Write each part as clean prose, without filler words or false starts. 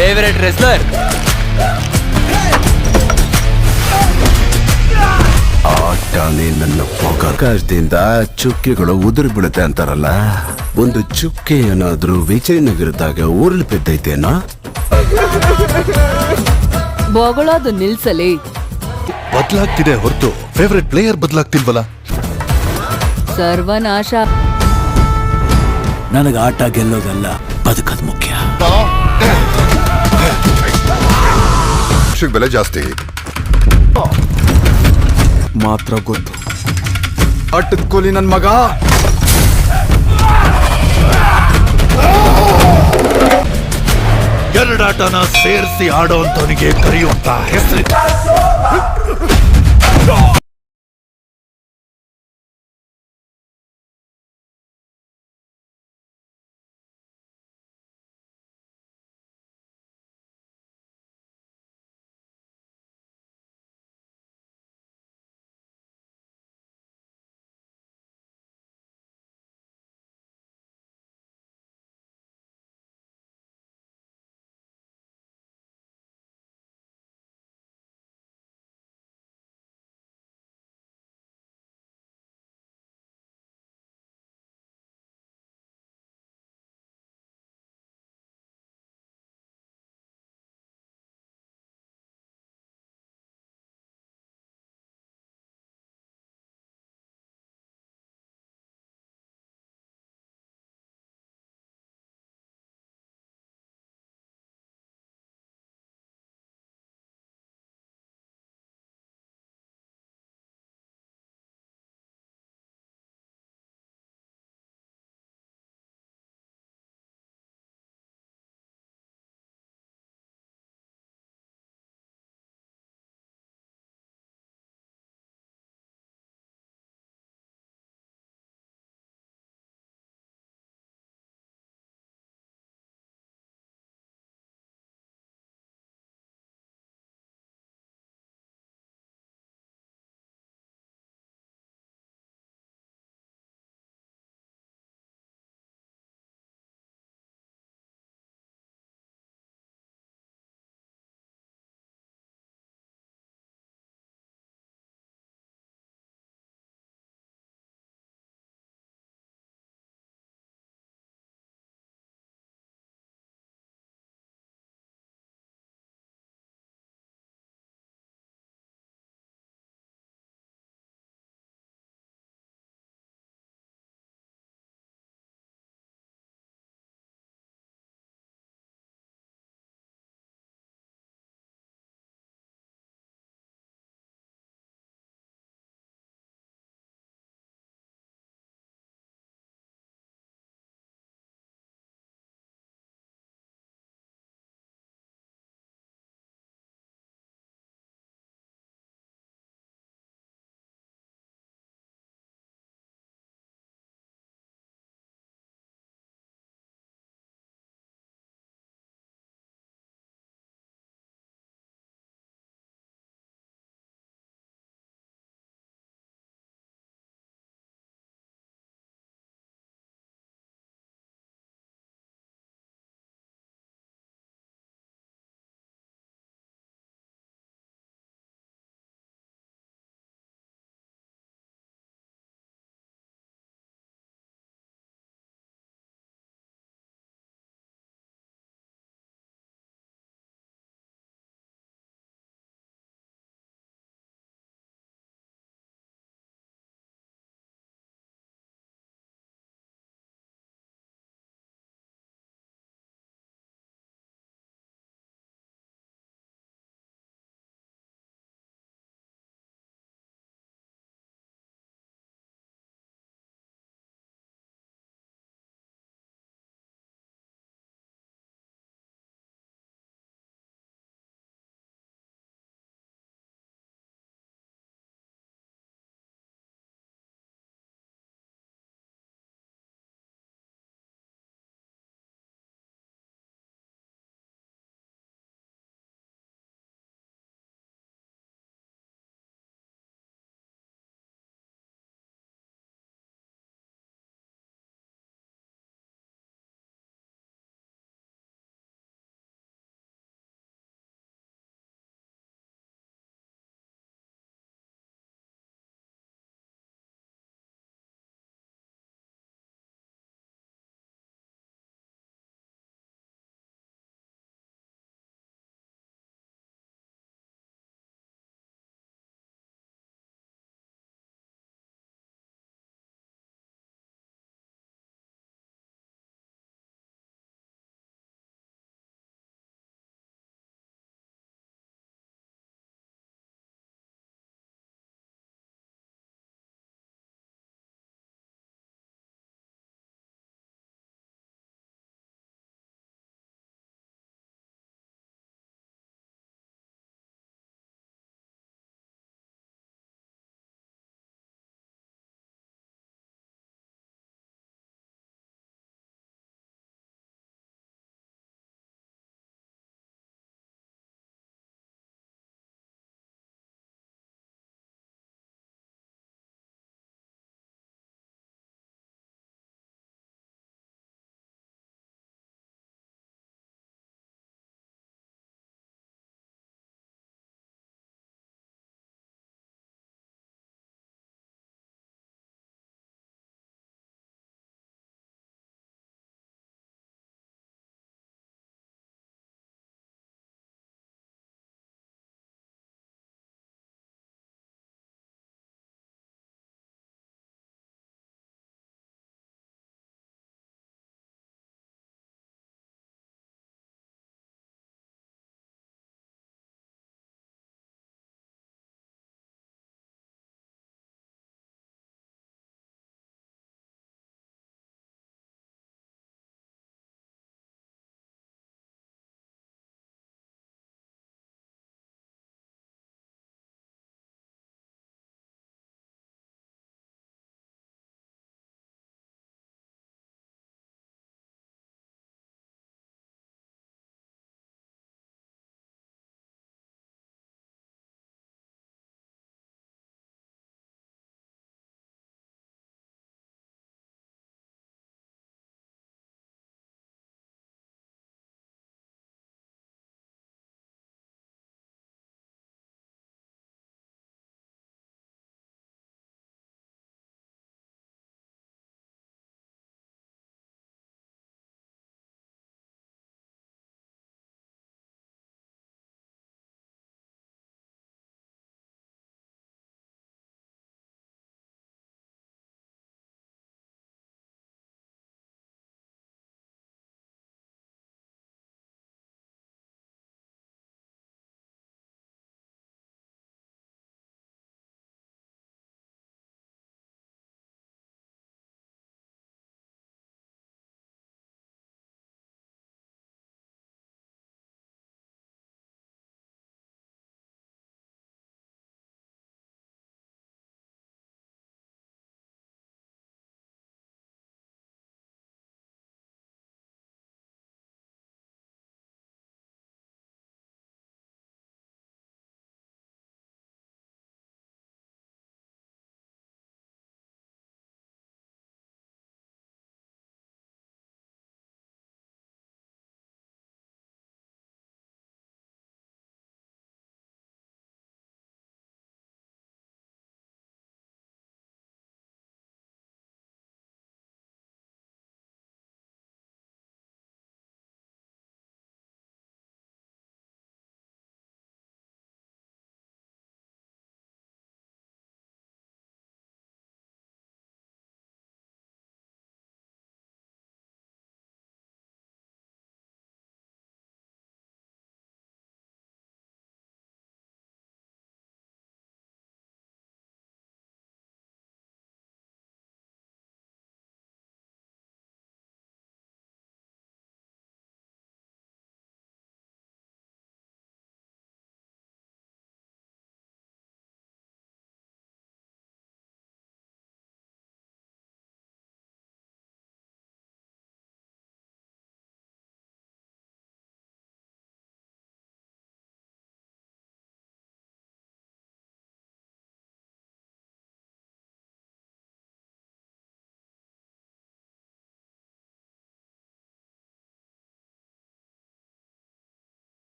Favourite wrestler. ಆಟನೇ ನನ್ನ ಆಕಾಶದಿಂದ ಚುಕ್ಕೆಗಳು ಉದುರಿ ಬೀಳುತ್ತೆ ಅಂತಾರಲ್ಲ, ಒಂದು ಚುಕ್ಕೆ ಏನಾದ್ರೂ ವಿಜಯನಗರದಾಗ ಉರುಳು ಬಿದ್ದೈತೇನೋ. ಬೊಗಳೋದು ನಿಲ್ಸಲಿ. ಬದಲಾಗ್ತಿದೆ ಹೊರತು ಫೇವರೇಟ್ ಪ್ಲೇಯರ್ ಬದಲಾಗ್ತಿಲ್ವಲ್ಲ. ಸರ್ವನಾಶ. ನನಗೆ ಆಟ ಗೆಲ್ಲೋದಲ್ಲ, ಬದುಕದ್ ಮುಖ್ಯ. ಬೆಲೆ ಜಾಸ್ತಿ ಮಾತ್ರ ಗೊತ್ತು. ಅಟ್ಟದ ಕೂಲಿ ನನ್ ಮಗ. ಎರಡಾಟನ ಸೇರಿಸಿ ಆಡೋಂತವನಿಗೆ ಕರೆಯುವಂತ ಹೆಸರು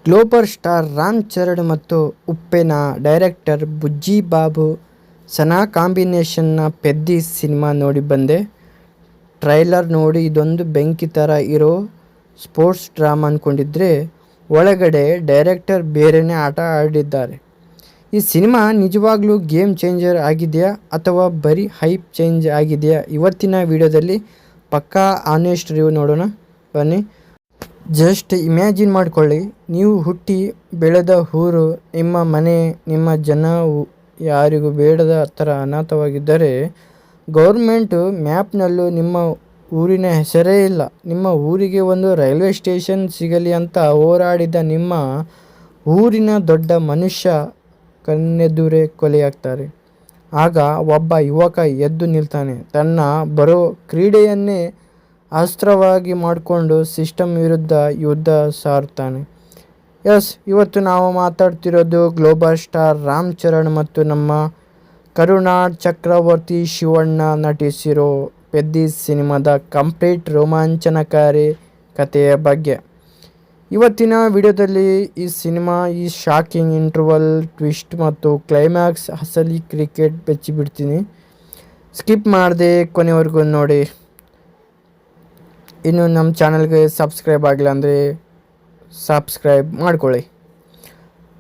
ಗ್ಲೋಬಲ್ ಸ್ಟಾರ್ ರಾಮ್ ಚರಣ್ ಮತ್ತು ಉಪ್ಪೆನ ಡೈರೆಕ್ಟರ್ ಬುಜ್ಜಿ ಬಾಬು ಸನಾ ಕಾಂಬಿನೇಷನ್ನ ಪೆದ್ದಿ ಸಿನಿಮಾ ನೋಡಿ ಬಂದೆ. ಟ್ರೈಲರ್ ನೋಡಿ ಇದೊಂದು ಬೆಂಕಿ ಥರ ಇರೋ ಸ್ಪೋರ್ಟ್ಸ್ ಡ್ರಾಮಾ ಅಂದ್ಕೊಂಡಿದ್ರೆ ಒಳಗಡೆ ಡೈರೆಕ್ಟರ್ ಬೇರೆಯೇ ಆಟ ಆಡಿದ್ದಾರೆ. ಈ ಸಿನಿಮಾ ನಿಜವಾಗ್ಲೂ ಗೇಮ್ ಚೇಂಜರ್ ಆಗಿದೆಯಾ ಅಥವಾ ಬರೀ ಹೈಪ್ ಚೇಂಜ್ ಆಗಿದೆಯಾ? ಇವತ್ತಿನ ವಿಡಿಯೋದಲ್ಲಿ ಪಕ್ಕಾ ಆನೆಸ್ಟ್ ರಿವ್ಯೂ ನೋಡೋಣ ಬನ್ನಿ. ಜಸ್ಟ್ ಇಮ್ಯಾಜಿನ್ ಮಾಡ್ಕೊಳ್ಳಿ, ನೀವು ಹುಟ್ಟಿ ಬೆಳೆದ ಊರು, ನಿಮ್ಮ ಮನೆ, ನಿಮ್ಮ ಜನ ಯಾರಿಗೂ ಬೇಡದ ಥರ ಅನಾಥವಾಗಿದ್ದರೆ ಗೌರ್ಮೆಂಟು ಮ್ಯಾಪ್ನಲ್ಲೂ ನಿಮ್ಮ ಊರಿನ ಹೆಸರೇ ಇಲ್ಲ. ನಿಮ್ಮ ಊರಿಗೆ ಒಂದು ರೈಲ್ವೆ ಸ್ಟೇಷನ್ ಸಿಗಲಿ ಅಂತ ಹೋರಾಡಿದ ನಿಮ್ಮ ಊರಿನ ದೊಡ್ಡ ಮನುಷ್ಯ ಕಣ್ಣೆದುರೇ ಕೊಲೆಯಾಗ್ತಾರೆ. ಆಗ ಒಬ್ಬ ಯುವಕ ಎದ್ದು ನಿಲ್ತಾನೆ, ತನ್ನ ಬರೋ ಕ್ರೀಡೆಯನ್ನೇ ಅಸ್ತ್ರವಾಗಿ ಮಾಡಿಕೊಂಡು ಸಿಸ್ಟಮ್ ವಿರುದ್ಧ ಯುದ್ಧ ಸಾರುತ್ತಾನೆ. ಇವತ್ತು ನಾವು ಮಾತಾಡ್ತಿರೋದು ಗ್ಲೋಬಲ್ ಸ್ಟಾರ್ ರಾಮ್ ಚರಣ್ ಮತ್ತು ನಮ್ಮ ಕರುನಾಡ್ ಚಕ್ರವರ್ತಿ ಶಿವಣ್ಣ ನಟಿಸಿರೋ ಪೆದ್ದಿ ಸಿನಿಮಾದ ಕಂಪ್ಲೀಟ್ ರೋಮಾಂಚನಕಾರಿ ಕಥೆಯ ಬಗ್ಗೆ. ಇವತ್ತಿನ ವಿಡಿಯೋದಲ್ಲಿ ಈ ಸಿನಿಮಾ, ಈ ಶಾಕಿಂಗ್ ಇಂಟರ್ವಲ್ ಟ್ವಿಸ್ಟ್ ಮತ್ತು ಕ್ಲೈಮ್ಯಾಕ್ಸ್ ಅಸಲಿ ಕ್ರಿಕೆಟ್ ಬೆಚ್ಚಿಬಿಡ್ತೀನಿ. ಸ್ಕಿಪ್ ಮಾಡದೆ ಕೊನೆವರೆಗೂ ನೋಡಿ. ಇನ್ನು ನಮ್ಮ ಚಾನಲ್ಗೆ ಸಬ್ಸ್ಕ್ರೈಬ್ ಆಗಿಲ್ಲ ಅಂದರೆ ಸಬ್ಸ್ಕ್ರೈಬ್ ಮಾಡ್ಕೊಳ್ಳಿ.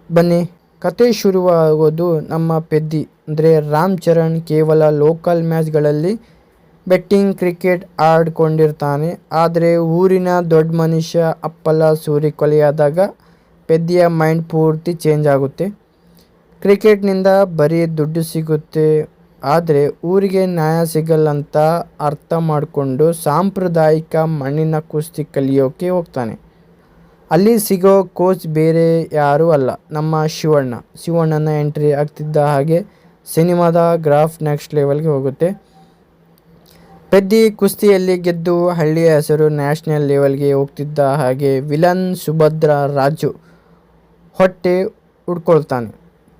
ಬನ್ನಿ, ಕತೆ ಶುರುವಾಗೋದು ನಮ್ಮ ಪೆದ್ದಿ ಅಂದರೆ ರಾಮ್ ಚರಣ್ ಕೇವಲ ಲೋಕಲ್ ಮ್ಯಾಚ್ಗಳಲ್ಲಿ ಬೆಟ್ಟಿಂಗ್ ಕ್ರಿಕೆಟ್ ಆಡ್ಕೊಂಡಿರ್ತಾನೆ. ಆದರೆ ಊರಿನ ದೊಡ್ಡ ಮನುಷ್ಯ ಅಪ್ಪಲ ಸೂರಿ ಕೊಲೆಯಾದಾಗ ಪೆದ್ದಿಯ ಮೈಂಡ್ ಪೂರ್ತಿ ಚೇಂಜ್ ಆಗುತ್ತೆ. ಕ್ರಿಕೆಟ್ನಿಂದ ಬರೀ ದುಡ್ಡು ಸಿಗುತ್ತೆ, ಆದರೆ ಊರಿಗೆ ನ್ಯಾಯ ಸಿಗಲ್ಲಂತ ಅರ್ಥ ಮಾಡಿಕೊಂಡು ಸಾಂಪ್ರದಾಯಿಕ ಮಣ್ಣಿನ ಕುಸ್ತಿ ಕಲಿಯೋಕೆ ಹೋಗ್ತಾನೆ. ಅಲ್ಲಿ ಸಿಗೋ ಕೋಚ್ ಬೇರೆ ಯಾರೂ ಅಲ್ಲ, ನಮ್ಮ ಶಿವಣ್ಣನ ಎಂಟ್ರಿ ಆಗ್ತಿದ್ದ ಹಾಗೆ ಸಿನಿಮಾದ ಗ್ರಾಫ್ ನೆಕ್ಸ್ಟ್ ಲೆವೆಲ್ಗೆ ಹೋಗುತ್ತೆ. ಪೆದ್ದಿ ಕುಸ್ತಿಯಲ್ಲಿ ಗೆದ್ದು ಹಳ್ಳಿಯ ಹೆಸರು ನ್ಯಾಷನಲ್ ಲೆವೆಲ್ಗೆ ಹೋಗ್ತಿದ್ದ ಹಾಗೆ ವಿಲನ್ ಸುಭದ್ರ ರಾಜು ಹೊಟ್ಟೆ ಉಡ್ಕೊಳ್ತಾನೆ.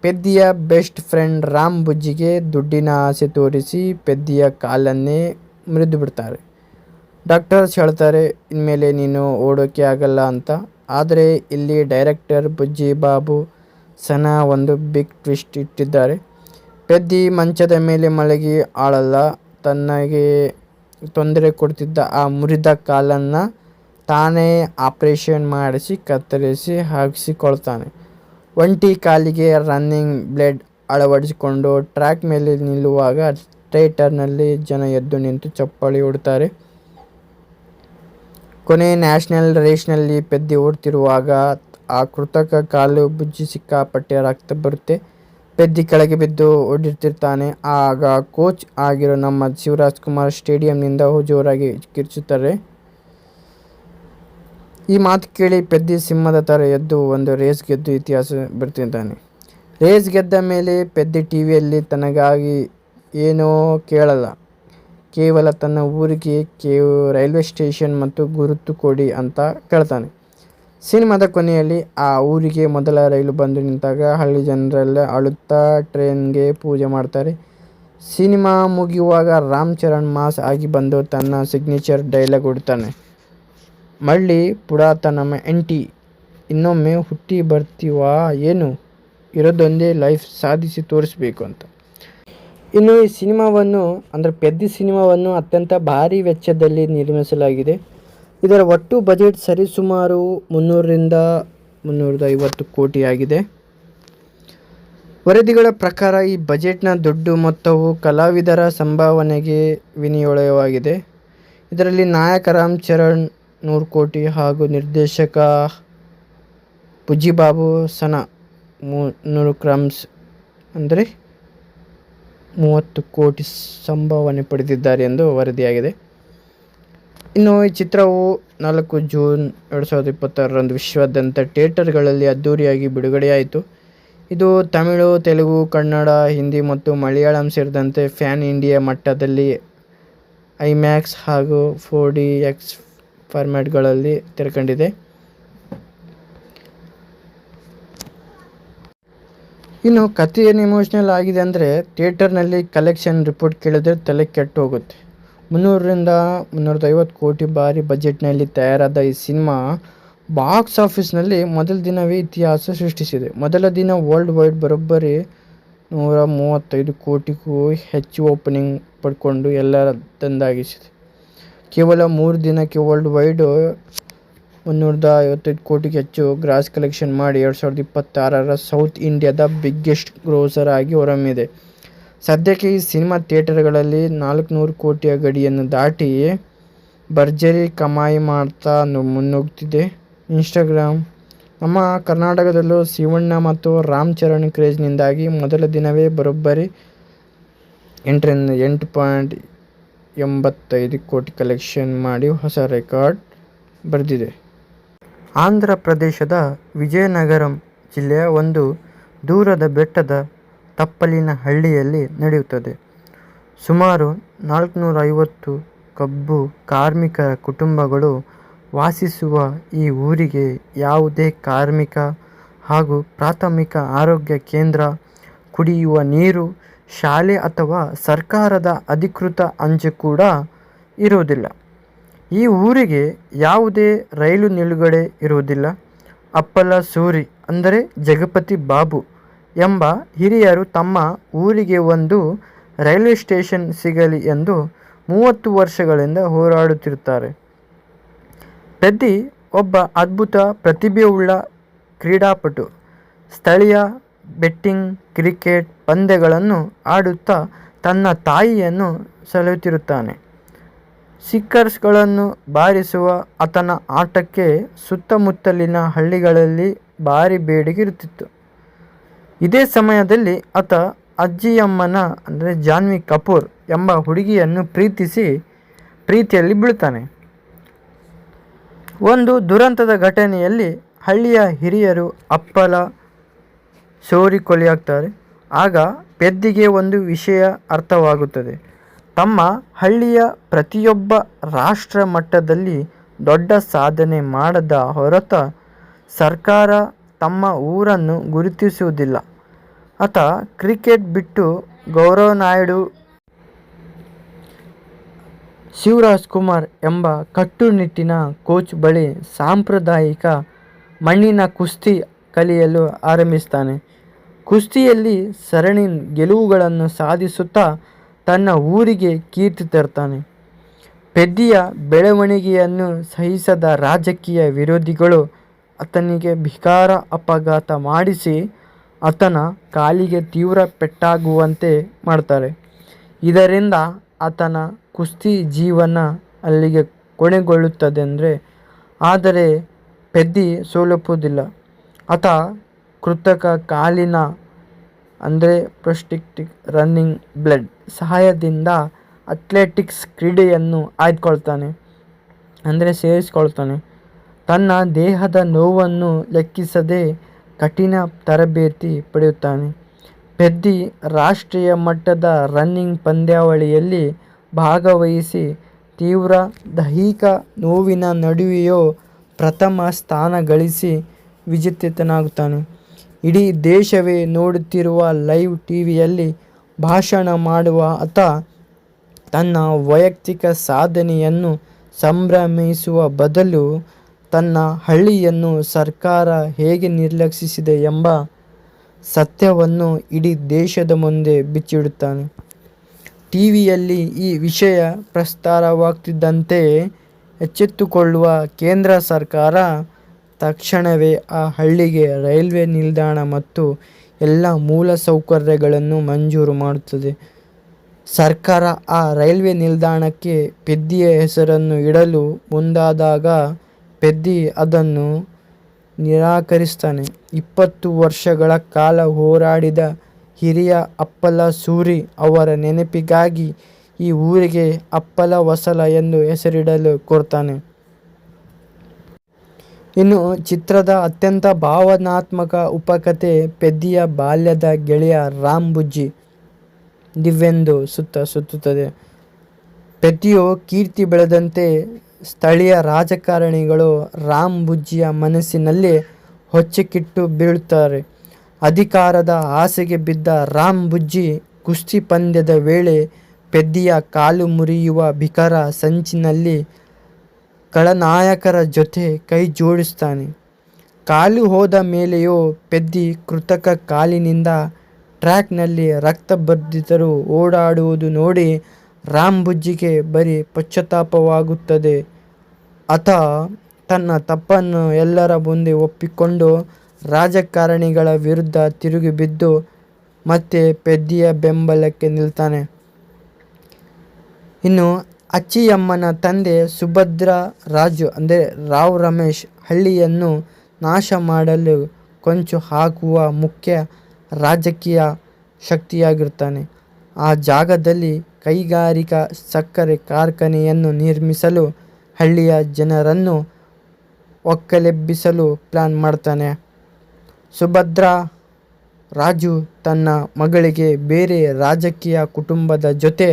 ಪೆದ್ದಿಯ ಬೆಸ್ಟ್ ಫ್ರೆಂಡ್ ರಾಮ್ ಬುಜ್ಜಿಗೆ ದುಡ್ಡಿನ ಆಸೆ ತೋರಿಸಿ ಪೆದ್ದಿಯ ಕಾಲನ್ನೇ ಮುರಿದು ಬಿಡ್ತಾರೆ. ಡಾಕ್ಟರ್ಸ್ ಹೇಳ್ತಾರೆ, ಇನ್ಮೇಲೆ ನೀನು ಓಡೋಕೆ ಆಗಲ್ಲ ಅಂತ. ಆದರೆ ಇಲ್ಲಿ ಡೈರೆಕ್ಟರ್ ಬುಜ್ಜಿ ಬಾಬು ಸನಾ ಒಂದು ಬಿಗ್ ಟ್ವಿಸ್ಟ್ ಇಟ್ಟಿದ್ದಾರೆ. ಪೆದ್ದಿ ಮಂಚದ ಮೇಲೆ ಮಲಗಿ ಆಳಲ್ಲ, ತನಗೆ ತೊಂದರೆ ಕೊಡ್ತಿದ್ದ ಆ ಮುರಿದ ಕಾಲನ್ನು ತಾನೇ ಆಪ್ರೇಷನ್ ಮಾಡಿಸಿ ಕತ್ತರಿಸಿ ಹಾಕಿಸಿಕೊಳ್ತಾನೆ. ಒಂಟಿ ಕಾಲಿಗೆ ರನ್ನಿಂಗ್ ಬ್ಲೇಡ್ ಅಳವಡಿಸಿಕೊಂಡು ಟ್ರ್ಯಾಕ್ ಮೇಲೆ ನಿಲ್ಲುವಾಗ ಥಿಯೇಟರ್ನಲ್ಲಿ ಜನ ಎದ್ದು ನಿಂತು ಚಪ್ಪಾಳಿ ಹೊಡ್ತಾರೆ. ಕೊನೆ ನ್ಯಾಷನಲ್ ರೇಸ್ನಲ್ಲಿ ಪೆದ್ದಿ ಓಡ್ತಿರುವಾಗ ಆ ಕೃತಕ ಕಾಲು ಬುಜ್ಜಿ ಸಿಕ್ಕಾಪಟ್ಟೆ ರಕ್ತ ಬರುತ್ತೆ. ಪೆದ್ದಿ ಕೆಳಗೆ ಬಿದ್ದು ಓಡಿರ್ತಿರ್ತಾನೆ. ಆಗ ಕೋಚ್ ಆಗಿರೋ ನಮ್ಮ ಶಿವರಾಜ್ಕುಮಾರ್ ಸ್ಟೇಡಿಯಂನಿಂದ ಜೋರಾಗಿ ಕಿರ್ಚುತ್ತಾರೆ. ಈ ಮಾತು ಕೇಳಿ ಪೆದ್ದಿ ಸಿಂಹದ ಥರ ಎದ್ದು ಒಂದು ರೇಸ್ ಗೆದ್ದು ಇತಿಹಾಸ ಬರ್ತಿದ್ದಾನೆ. ರೇಸ್ ಗೆದ್ದ ಮೇಲೆ ಪೆದ್ದಿ ಟಿವಿಯಲ್ಲಿ ತನಗಾಗಿ ಏನೋ ಕೇಳಲ್ಲ, ಕೇವಲ ತನ್ನ ಊರಿಗೆ ರೈಲ್ವೆ ಸ್ಟೇಷನ್ ಮತ್ತು ಗುರುತು ಕೊಡಿ ಅಂತ ಕೇಳ್ತಾನೆ. ಸಿನಿಮಾದ ಕೊನೆಯಲ್ಲಿ ಆ ಊರಿಗೆ ಮೊದಲ ರೈಲು ಬಂದು ನಿಂತಾಗ ಹಳ್ಳಿ ಜನರೆಲ್ಲ ಅಳುತ್ತಾ ಟ್ರೈನ್ಗೆ ಪೂಜೆ ಮಾಡ್ತಾರೆ. ಸಿನಿಮಾ ಮುಗಿಯುವಾಗ ರಾಮ್ ಚರಣ್ ಮಾಸ್ ಆಗಿ ಬಂದು ತನ್ನ ಸಿಗ್ನೇಚರ್ ಡೈಲಾಗ್ ಹೊಡ್ತಾನೆ, ಮಳ್ಳಿ ಪುರಾತನಮ ಎಂಟಿ, ಇನ್ನೊಮ್ಮೆ ಹುಟ್ಟಿ ಬರ್ತೀವಾ ಏನು, ಇರೋದೊಂದೇ ಲೈಫ್ ಸಾಧಿಸಿ ತೋರಿಸ್ಬೇಕು ಅಂತ. ಇನ್ನು ಈ ಸಿನಿಮಾವನ್ನು ಅಂದರೆ ಪೆದ್ದಿ ಸಿನಿಮಾವನ್ನು ಅತ್ಯಂತ ಭಾರಿ ವೆಚ್ಚದಲ್ಲಿ ನಿರ್ಮಿಸಲಾಗಿದೆ. ಇದರ ಒಟ್ಟು ಬಜೆಟ್ ಸರಿಸುಮಾರು 300ರಿಂದ 350 ಕೋಟಿ ಆಗಿದೆ. ವರದಿಗಳ ಪ್ರಕಾರ ಈ ಬಜೆಟ್ನ ದೊಡ್ಡ ಮೊತ್ತವು ಕಲಾವಿದರ ಸಂಭಾವನೆಗೆ ವಿನಿಯೋಗವಾಗಿದೆ. ಇದರಲ್ಲಿ ನಾಯಕ ರಾಮ್ ಚರಣ್ 100 ಕೋಟಿ ಹಾಗೂ ನಿರ್ದೇಶಕ ಬುಜ್ಜಿ ಬಾಬು ಸನಾ 300 ಕ್ರಮ್ಸ್ ಅಂದರೆ 30 ಕೋಟಿ ಸಂಭಾವನೆ ಪಡೆದಿದ್ದಾರೆ ಎಂದು ವರದಿಯಾಗಿದೆ. ಇನ್ನು ಈ ಚಿತ್ರವು 4 ಜೂನ್ 2026ರಂದು ವಿಶ್ವಾದ್ಯಂತ ಥಿಯೇಟರ್ಗಳಲ್ಲಿ ಅದ್ದೂರಿಯಾಗಿ ಬಿಡುಗಡೆಯಾಯಿತು. ಇದು ತಮಿಳು, ತೆಲುಗು, ಕನ್ನಡ, ಹಿಂದಿ ಮತ್ತು ಮಲಯಾಳಂ ಸೇರಿದಂತೆ ಫ್ಯಾನ್ ಇಂಡಿಯಾ ಮಟ್ಟದಲ್ಲಿ ಐಮ್ಯಾಕ್ಸ್ ಹಾಗೂ 4DX ಫಾರ್ಮ್ಯಾಟ್ಗಳಲ್ಲಿ ತೆರೆಕಂಡಿದೆ. ಇನ್ನು ಕಥೆ ಏನು ಎಮೋಷ್ನಲ್ ಆಗಿದೆ ಅಂದರೆ ಥಿಯೇಟರ್ನಲ್ಲಿ ಕಲೆಕ್ಷನ್ ರಿಪೋರ್ಟ್ ಕೇಳಿದ್ರೆ ತಲೆ ಕೆಟ್ಟು ಹೋಗುತ್ತೆ. 300ರಿಂದ 350 ಕೋಟಿ ಭಾರಿ ಬಜೆಟ್ನಲ್ಲಿ ತಯಾರಾದ ಈ ಸಿನಿಮಾ ಬಾಕ್ಸ್ ಆಫೀಸ್ನಲ್ಲಿ ಮೊದಲ ದಿನವೇ ಇತಿಹಾಸ ಸೃಷ್ಟಿಸಿದೆ. ಮೊದಲ ದಿನ ವರ್ಲ್ಡ್ ವೈಡ್ ಬರೋಬ್ಬರಿ 135 ಕೋಟಿಗೂ ಹೆಚ್ಚು ಓಪನಿಂಗ್ ಪಡ್ಕೊಂಡು ಎಲ್ಲರ ತಂದಾಗಿಸಿದೆ. ಕೇವಲ 3 ದಿನಕ್ಕೆ ವರ್ಲ್ಡ್ ವೈಡ್ 155 ಕೋಟಿಗೂ ಹೆಚ್ಚು ಗ್ರಾಸ್ ಕಲೆಕ್ಷನ್ ಮಾಡಿ 2026ರ ಸೌತ್ ಇಂಡಿಯಾದ ಬಿಗ್ಗೆಸ್ಟ್ ಗ್ರೋಸರ್ ಆಗಿ ಹೊರಹೊಮ್ಮಿದೆ. ಸದ್ಯಕ್ಕೆ ಈ ಸಿನಿಮಾ ಥಿಯೇಟರ್ಗಳಲ್ಲಿ 400 ಕೋಟಿಯ ಗಡಿಯನ್ನು ದಾಟಿ ಭರ್ಜರಿ ಕಮಾಯಿ ಮಾಡ್ತಾ ಮುನ್ನುಗ್ಗುತ್ತಿದೆ. ಇನ್ಸ್ಟಾಗ್ರಾಮ್. ನಮ್ಮ ಕರ್ನಾಟಕದಲ್ಲೂ ಶಿವಣ್ಣ ಮತ್ತು ರಾಮ್ ಚರಣ್ ಕ್ರೇಜ್ನಿಂದಾಗಿ ಮೊದಲ ದಿನವೇ ಬರೋಬ್ಬರಿ 8.85 ಕೋಟಿ ಕಲೆಕ್ಷನ್ ಮಾಡಿ ಹೊಸ ರೆಕಾರ್ಡ್ ಬರೆದಿದೆ. ಆಂಧ್ರ ಪ್ರದೇಶದ ವಿಜಯನಗರಂ ಜಿಲ್ಲೆಯ ಒಂದು ದೂರದ ಬೆಟ್ಟದ ತಪ್ಪಲಿನ ಹಳ್ಳಿಯಲ್ಲಿ ನಡೆಯುತ್ತದೆ. ಸುಮಾರು 450 ಕಬ್ಬು ಕಾರ್ಮಿಕರ ಕುಟುಂಬಗಳು ವಾಸಿಸುವ ಈ ಊರಿಗೆ ಯಾವುದೇ ಕಾರ್ಮಿಕ ಹಾಗೂ ಪ್ರಾಥಮಿಕ ಆರೋಗ್ಯ ಕೇಂದ್ರ, ಕುಡಿಯುವ ನೀರು, ಶಾಲೆ ಅಥವಾ ಸರ್ಕಾರದ ಅಧಿಕೃತ ಅಂಚೆ ಕೂಡ ಇರುವುದಿಲ್ಲ. ಈ ಊರಿಗೆ ಯಾವುದೇ ರೈಲು ನಿಲುಗಡೆ ಇರುವುದಿಲ್ಲ. ಅಪ್ಪಲ ಸೂರಿ ಅಂದರೆ ಜಗಪತಿ ಬಾಬು ಎಂಬ ಹಿರಿಯರು ತಮ್ಮ ಊರಿಗೆ ಒಂದು ರೈಲ್ವೆ ಸ್ಟೇಷನ್ ಸಿಗಲಿ ಎಂದು 30 ವರ್ಷಗಳಿಂದ ಹೋರಾಡುತ್ತಿರುತ್ತಾರೆ. ಪೆದ್ದಿ ಒಬ್ಬ ಅದ್ಭುತ ಪ್ರತಿಭೆಯುಳ್ಳ ಕ್ರೀಡಾಪಟು. ಸ್ಥಳೀಯ ಬೆಟ್ಟಿಂಗ್ ಕ್ರಿಕೆಟ್ ಪಂದ್ಯಗಳನ್ನು ಆಡುತ್ತಾ ತನ್ನ ತಾಯಿಯನ್ನು ಸಲಹುತ್ತಿರುತ್ತಾನೆ. ಸಿಕ್ಕರ್ಸ್ಗಳನ್ನು ಬಾರಿಸುವ ಆತನ ಆಟಕ್ಕೆ ಸುತ್ತಮುತ್ತಲಿನ ಹಳ್ಳಿಗಳಲ್ಲಿ ಭಾರಿ ಬೇಡಿಕೆ ಇರುತ್ತಿತ್ತು. ಇದೇ ಸಮಯದಲ್ಲಿ ಆತ ಅಜ್ಜಿಯಮ್ಮನ ಅಂದರೆ ಜಾನ್ವಿ ಕಪೂರ್ ಎಂಬ ಹುಡುಗಿಯನ್ನು ಪ್ರೀತಿಯಲ್ಲಿ ಬೀಳುತ್ತಾನೆ. ಒಂದು ದುರಂತದ ಘಟನೆಯಲ್ಲಿ ಹಳ್ಳಿಯ ಹಿರಿಯರು ಅಪ್ಪಲ ಸೋರಿ ಕೊಲೆಯಾಗ್ತಾರೆ. ಆಗ ಪೆದ್ದಿಗೆ ಒಂದು ವಿಷಯ ಅರ್ಥವಾಗುತ್ತದೆ. ತಮ್ಮ ಹಳ್ಳಿಯ ಪ್ರತಿಯೊಬ್ಬ ರಾಷ್ಟ್ರ ಮಟ್ಟದಲ್ಲಿ ದೊಡ್ಡ ಸಾಧನೆ ಮಾಡದ ಹೊರತು ಸರ್ಕಾರ ತಮ್ಮ ಊರನ್ನು ಗುರುತಿಸುವುದಿಲ್ಲ. ಆತ ಕ್ರಿಕೆಟ್ ಬಿಟ್ಟು ಗೌರವ್ ನಾಯ್ಡು, ಶಿವರಾಜ್ ಕುಮಾರ್ ಎಂಬ ಕಟ್ಟುನಿಟ್ಟಿನ ಕೋಚ್ ಬಳಿ ಸಾಂಪ್ರದಾಯಿಕ ಮಣ್ಣಿನ ಕುಸ್ತಿ ಕಲಿಯಲು ಆರಂಭಿಸ್ತಾನೆ. ಕುಸ್ತಿಯಲ್ಲಿ ಸರಣಿ ಗೆಲುವುಗಳನ್ನು ಸಾಧಿಸುತ್ತಾ ತನ್ನ ಊರಿಗೆ ಕೀರ್ತಿ ತರ್ತಾನೆ. ಪೆದ್ದಿಯ ಬೆಳವಣಿಗೆಯನ್ನು ಸಹಿಸದ ರಾಜಕೀಯ ವಿರೋಧಿಗಳು ಆತನಿಗೆ ಭೀಕರ ಅಪಘಾತ ಮಾಡಿಸಿ ಆತನ ಕಾಲಿಗೆ ತೀವ್ರ ಪೆಟ್ಟಾಗುವಂತೆ ಮಾಡ್ತಾರೆ. ಇದರಿಂದ ಆತನ ಕುಸ್ತಿ ಜೀವನ ಅಲ್ಲಿಗೆ ಕೊನೆಗೊಳ್ಳುತ್ತದೆ. ಆದರೆ ಪೆದ್ದಿ ಸೋಲುವುದಿಲ್ಲ. ಆತ ಕೃತಕ ಕಾಲಿನ ಅಂದರೆ ಪ್ರೊಸ್ಟೆಟಿಕ್ ರನ್ನಿಂಗ್ ಬ್ಲಡ್ ಸಹಾಯದಿಂದ ಅಥ್ಲೆಟಿಕ್ಸ್ ಕ್ರೀಡೆಯನ್ನು ಸೇರಿಸಿಕೊಳ್ತಾನೆ. ತನ್ನ ದೇಹದ ನೋವನ್ನು ಲೆಕ್ಕಿಸದೆ ಕಠಿಣ ತರಬೇತಿ ಪಡೆಯುತ್ತಾನೆ. ಪೆದ್ದಿ ರಾಷ್ಟ್ರೀಯ ಮಟ್ಟದ ರನ್ನಿಂಗ್ ಪಂದ್ಯಾವಳಿಯಲ್ಲಿ ಭಾಗವಹಿಸಿ ತೀವ್ರ ದೈಹಿಕ ನೋವಿನ ನಡುವೆಯೂ ಪ್ರಥಮ ಸ್ಥಾನ ಗಳಿಸಿ ವಿಜೇತನಾಗುತ್ತಾನೆ. ಇಡೀ ದೇಶವೇ ನೋಡುತ್ತಿರುವ ಲೈವ್ ಟಿವಿಯಲ್ಲಿ ಭಾಷಣ ಮಾಡುವ ಆತ ತನ್ನ ವೈಯಕ್ತಿಕ ಸಾಧನೆಯನ್ನು ಸಂಭ್ರಮಿಸುವ ಬದಲು ತನ್ನ ಹಳ್ಳಿಯನ್ನು ಸರ್ಕಾರ ಹೇಗೆ ನಿರ್ಲಕ್ಷಿಸಿದೆ ಎಂಬ ಸತ್ಯವನ್ನು ಇಡೀ ದೇಶದ ಮುಂದೆ ಬಿಚ್ಚಿಡುತ್ತಾನೆ. ಟಿವಿಯಲ್ಲಿ ಈ ವಿಷಯ ಪ್ರಸಾರವಾಗುತ್ತಿದ್ದಂತೆ ಎಚ್ಚೆತ್ತುಕೊಳ್ಳುವ ಕೇಂದ್ರ ಸರ್ಕಾರ ತಕ್ಷಣವೇ ಆ ಹಳ್ಳಿಗೆ ರೈಲ್ವೆ ನಿಲ್ದಾಣ ಮತ್ತು ಎಲ್ಲ ಮೂಲಸೌಕರ್ಯಗಳನ್ನು ಮಂಜೂರು ಮಾಡುತ್ತದೆ. ಸರ್ಕಾರ ಆ ರೈಲ್ವೆ ನಿಲ್ದಾಣಕ್ಕೆ ಪೆದ್ದಿಯ ಹೆಸರನ್ನು ಇಡಲು ಮುಂದಾದಾಗ ಪೆದ್ದಿ ಅದನ್ನು ನಿರಾಕರಿಸ್ತಾನೆ. 20 ವರ್ಷಗಳ ಕಾಲ ಹೋರಾಡಿದ ಹಿರಿಯ ಅಪ್ಪಲ ಸೂರಿ ಅವರ ನೆನಪಿಗಾಗಿ ಈ ಊರಿಗೆ ಅಪ್ಪಲ ವಸಲ ಎಂದು ಹೆಸರಿಡಲು ಕೋರ್ತಾನೆ. ಇನ್ನು ಚಿತ್ರದ ಅತ್ಯಂತ ಭಾವನಾತ್ಮಕ ಉಪಕಥೆ ಪೆದ್ದಿಯ ಬಾಲ್ಯದ ಗೆಳೆಯ ರಾಮ್ ಬುಜ್ಜಿ ದಿವ್ಯೆಂದು ಸುತ್ತುತ್ತದೆ. ಪೆದ್ದಿಯು ಕೀರ್ತಿ ಬೆಳೆದಂತೆ ಸ್ಥಳೀಯ ರಾಜಕಾರಣಿಗಳು ರಾಮ್ ಬುಜ್ಜಿಯ ಮನಸ್ಸಿನಲ್ಲಿ ಹೊಚ್ಚಕ್ಕಿಟ್ಟು ಬೀಳುತ್ತಾರೆ. ಅಧಿಕಾರದ ಆಸೆಗೆ ಬಿದ್ದ ರಾಮ್ ಬುಜ್ಜಿ ಕುಸ್ತಿ ಪಂದ್ಯದ ವೇಳೆ ಪೆದ್ದಿಯ ಕಾಲು ಮುರಿಯುವ ಭೀಕರ ಸಂಚಿನಲ್ಲಿ ಖಳನಾಯಕರ ಜೊತೆ ಕೈ ಜೋಡಿಸ್ತಾನೆ. ಕಾಲು ಹೋದ ಮೇಲೆಯೂ ಪೆದ್ದಿ ಕೃತಕ ಕಾಲಿನಿಂದ ಟ್ರ್ಯಾಕ್ನಲ್ಲಿ ರಕ್ತಬರ್ಧಿತರು ಓಡಾಡುವುದು ನೋಡಿ ರಾಮ್ ಬುಜ್ಜಿಗೆ ಬರೀ ಪಶ್ಚಾತ್ತಾಪವಾಗುತ್ತದೆ. ಆತ ತನ್ನ ತಪ್ಪನ್ನು ಎಲ್ಲರ ಮುಂದೆ ಒಪ್ಪಿಕೊಂಡು ರಾಜಕಾರಣಿಗಳ ವಿರುದ್ಧ ತಿರುಗಿಬಿದ್ದು ಮತ್ತೆ ಪೆದ್ದಿಯ ಬೆಂಬಲಕ್ಕೆ ನಿಲ್ತಾನೆ. ಇನ್ನು ಅಚ್ಚಿಯಮ್ಮನ ತಂದೆ ಸುಭದ್ರ ರಾಜು ಅಂದರೆ ರಾವ್ ರಮೇಶ್ ಹಳ್ಳಿಯನ್ನು ನಾಶ ಮಾಡಲು ಕೊಂಚು ಹಾಕುವ ಮುಖ್ಯ ರಾಜಕೀಯ ಶಕ್ತಿಯಾಗಿರ್ತಾನೆ. ಆ ಜಾಗದಲ್ಲಿ ಕೈಗಾರಿಕಾ ಸಕ್ಕರೆ ಕಾರ್ಖಾನೆಯನ್ನು ನಿರ್ಮಿಸಲು ಹಳ್ಳಿಯ ಜನರನ್ನು ಒಕ್ಕಲೆಬ್ಬಿಸಲು ಪ್ಲಾನ್ ಮಾಡ್ತಾನೆ. ಸುಭದ್ರ ರಾಜು ತನ್ನ ಮಗಳಿಗೆ ಬೇರೆ ರಾಜಕೀಯ ಕುಟುಂಬದ ಜೊತೆ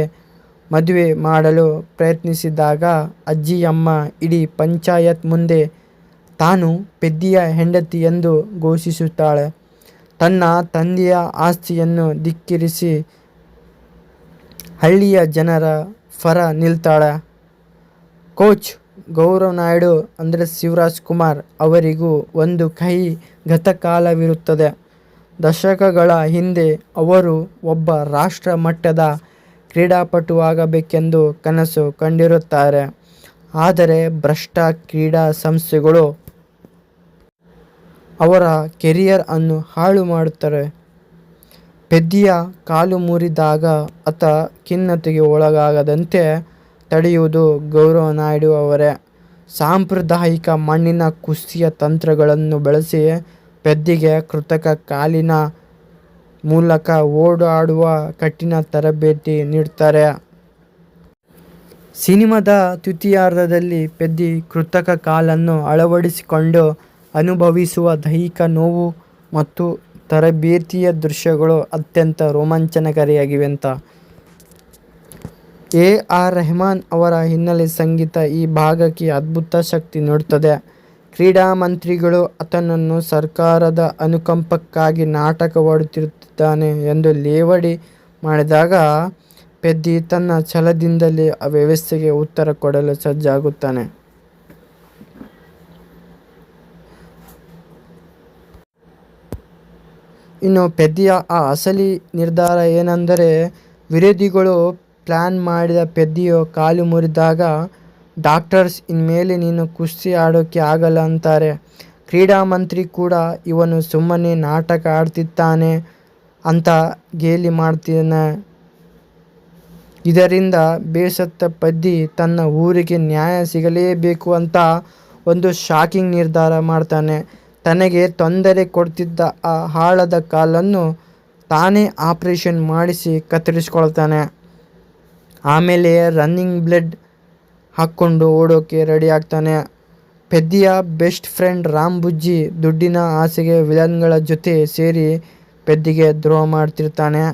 ಮದುವೆ ಮಾಡಲು ಪ್ರಯತ್ನಿಸಿದಾಗ ಅಜ್ಜಿಯಮ್ಮ ಇಡೀ ಪಂಚಾಯತ್ ಮುಂದೆ ತಾನು ಪೆದ್ದಿಯ ಹೆಂಡತಿ ಎಂದು ಘೋಷಿಸುತ್ತಾಳೆ. ತನ್ನ ತಂದೆಯ ಆಸ್ತಿಯನ್ನು ಧಿಕ್ಕರಿಸಿ ಹಳ್ಳಿಯ ಜನರ ಪರ ನಿಲ್ತಾಳೆ. ಕೋಚ್ ಗೌರವ್ ನಾಯ್ಡು ಅಂದರೆ ಶಿವರಾಜ್ ಕುಮಾರ್ ಅವರಿಗೂ ಒಂದು ಕೈ ಗತಕಾಲವಿರುತ್ತದೆ. ದಶಕಗಳ ಹಿಂದೆ ಅವರು ಒಬ್ಬ ರಾಷ್ಟ್ರ ಮಟ್ಟದ ಕ್ರೀಡಾಪಟುವಾಗಬೇಕೆಂದು ಕನಸು ಕಂಡಿರುತ್ತಾರೆ. ಆದರೆ ಭ್ರಷ್ಟ ಕ್ರೀಡಾ ಸಂಸ್ಥೆಗಳು ಅವರ ಕೆರಿಯರ್ ಅನ್ನು ಹಾಳು ಮಾಡುತ್ತಾರೆ. ಪೆದ್ದಿಯ ಕಾಲು ಮುರಿದಾಗ ಆತ ಖಿನ್ನತೆಗೆ ಒಳಗಾಗದಂತೆ ತಡೆಯುವುದು ಗೌರವ್ ನಾಯ್ಡು ಅವರೇ. ಸಾಂಪ್ರದಾಯಿಕ ಮಣ್ಣಿನ ಕುಸ್ತಿಯ ತಂತ್ರಗಳನ್ನು ಬಳಸಿ ಪೆದ್ದಿಗೆ ಕೃತಕ ಕಾಲಿನ ಮೂಲಕ ಓಡಾಡುವ ಕಠಿಣ ತರಬೇತಿ ನೀಡ್ತಾರೆ. ಸಿನಿಮಾದ ದ್ವಿತೀಯಾರ್ಧದಲ್ಲಿ ಪೆದ್ದಿ ಕೃತಕ ಕಾಲನ್ನು ಅಳವಡಿಸಿಕೊಂಡು ಅನುಭವಿಸುವ ದೈಹಿಕ ನೋವು ಮತ್ತು ತರಬೇತಿಯ ದೃಶ್ಯಗಳು ಅತ್ಯಂತ ರೋಮಾಂಚನಕಾರಿಯಾಗಿವೆ ಅಂತ. ಎ.ಆರ್. ರೆಹಮಾನ್ ಅವರ ಹಿನ್ನೆಲೆ ಸಂಗೀತ ಈ ಭಾಗಕ್ಕೆ ಅದ್ಭುತ ಶಕ್ತಿ ನೀಡುತ್ತದೆ. ಕ್ರೀಡಾ ಮಂತ್ರಿಗಳು ಆತನನ್ನು ಸರ್ಕಾರದ ಅನುಕಂಪಕ್ಕಾಗಿ ನಾಟಕವಾಡುತ್ತಿದ್ದಾನೆ ಎಂದು ಲೇವಡಿ ಮಾಡಿದಾಗ ಪೆದ್ದಿ ತನ್ನ ಛಲದಿಂದಲೇ ಆ ವ್ಯವಸ್ಥೆಗೆ ಉತ್ತರ ಕೊಡಲು ಸಜ್ಜಾಗುತ್ತಾನೆ. ಇನ್ನು ಪೆದ್ದಿಯ ಆ ಅಸಲಿ ನಿರ್ಧಾರ ಏನೆಂದರೆ, ವಿರೋಧಿಗಳು ಪ್ಲಾನ್ ಮಾಡಿದ ಪೆದ್ದಿಯ ಕಾಲು ಮುರಿದಾಗ ಡಾಕ್ಟರ್ಸ್ ಇನ್ಮೇಲೆ ನೀನು ಕುಸ್ತಿ ಆಡೋಕ್ಕೆ ಆಗಲ್ಲ ಅಂತಾರೆ. ಕ್ರೀಡಾ ಮಂತ್ರಿ ಕೂಡ ಇವನು ಸುಮ್ಮನೆ ನಾಟಕ ಆಡ್ತಿದ್ದಾನೆ ಅಂತ ಗೇಲಿ ಮಾಡ್ತಾನೆ. ಇದರಿಂದ ಬೇಸತ್ತ ಪೆದ್ದಿ ತನ್ನ ಊರಿಗೆ ನ್ಯಾಯ ಸಿಗಲೇಬೇಕು ಅಂತ ಒಂದು ಶಾಕಿಂಗ್ ನಿರ್ಧಾರ ಮಾಡ್ತಾನೆ. ತನಗೆ ತೊಂದರೆ ಕೊಡ್ತಿದ್ದ ಆ ಹಾಳದ ಕಾಲನ್ನು ತಾನೇ ಆಪರೇಷನ್ ಮಾಡಿಸಿ ಕತ್ತರಿಸ್ಕೊಳ್ತಾನೆ. ಆಮೇಲೆ ರನ್ನಿಂಗ್ ಬ್ಲೇಡ್ ಹಾಕ್ಕೊಂಡು ಓಡೋಕೆ ರೆಡಿ ಆಗ್ತಾನೆ. ಪೆದ್ದಿಯ ಬೆಸ್ಟ್ ಫ್ರೆಂಡ್ ರಾಮ್ ಬುಜ್ಜಿ ದುಡ್ಡಿನ ಆಸೆಗೆ ವಿಲನ್ಗಳ ಜೊತೆ ಸೇರಿ ಪೆದ್ದಿಗೆ ದ್ರೋಹ ಮಾಡ್ತಿರ್ತಾನೆ.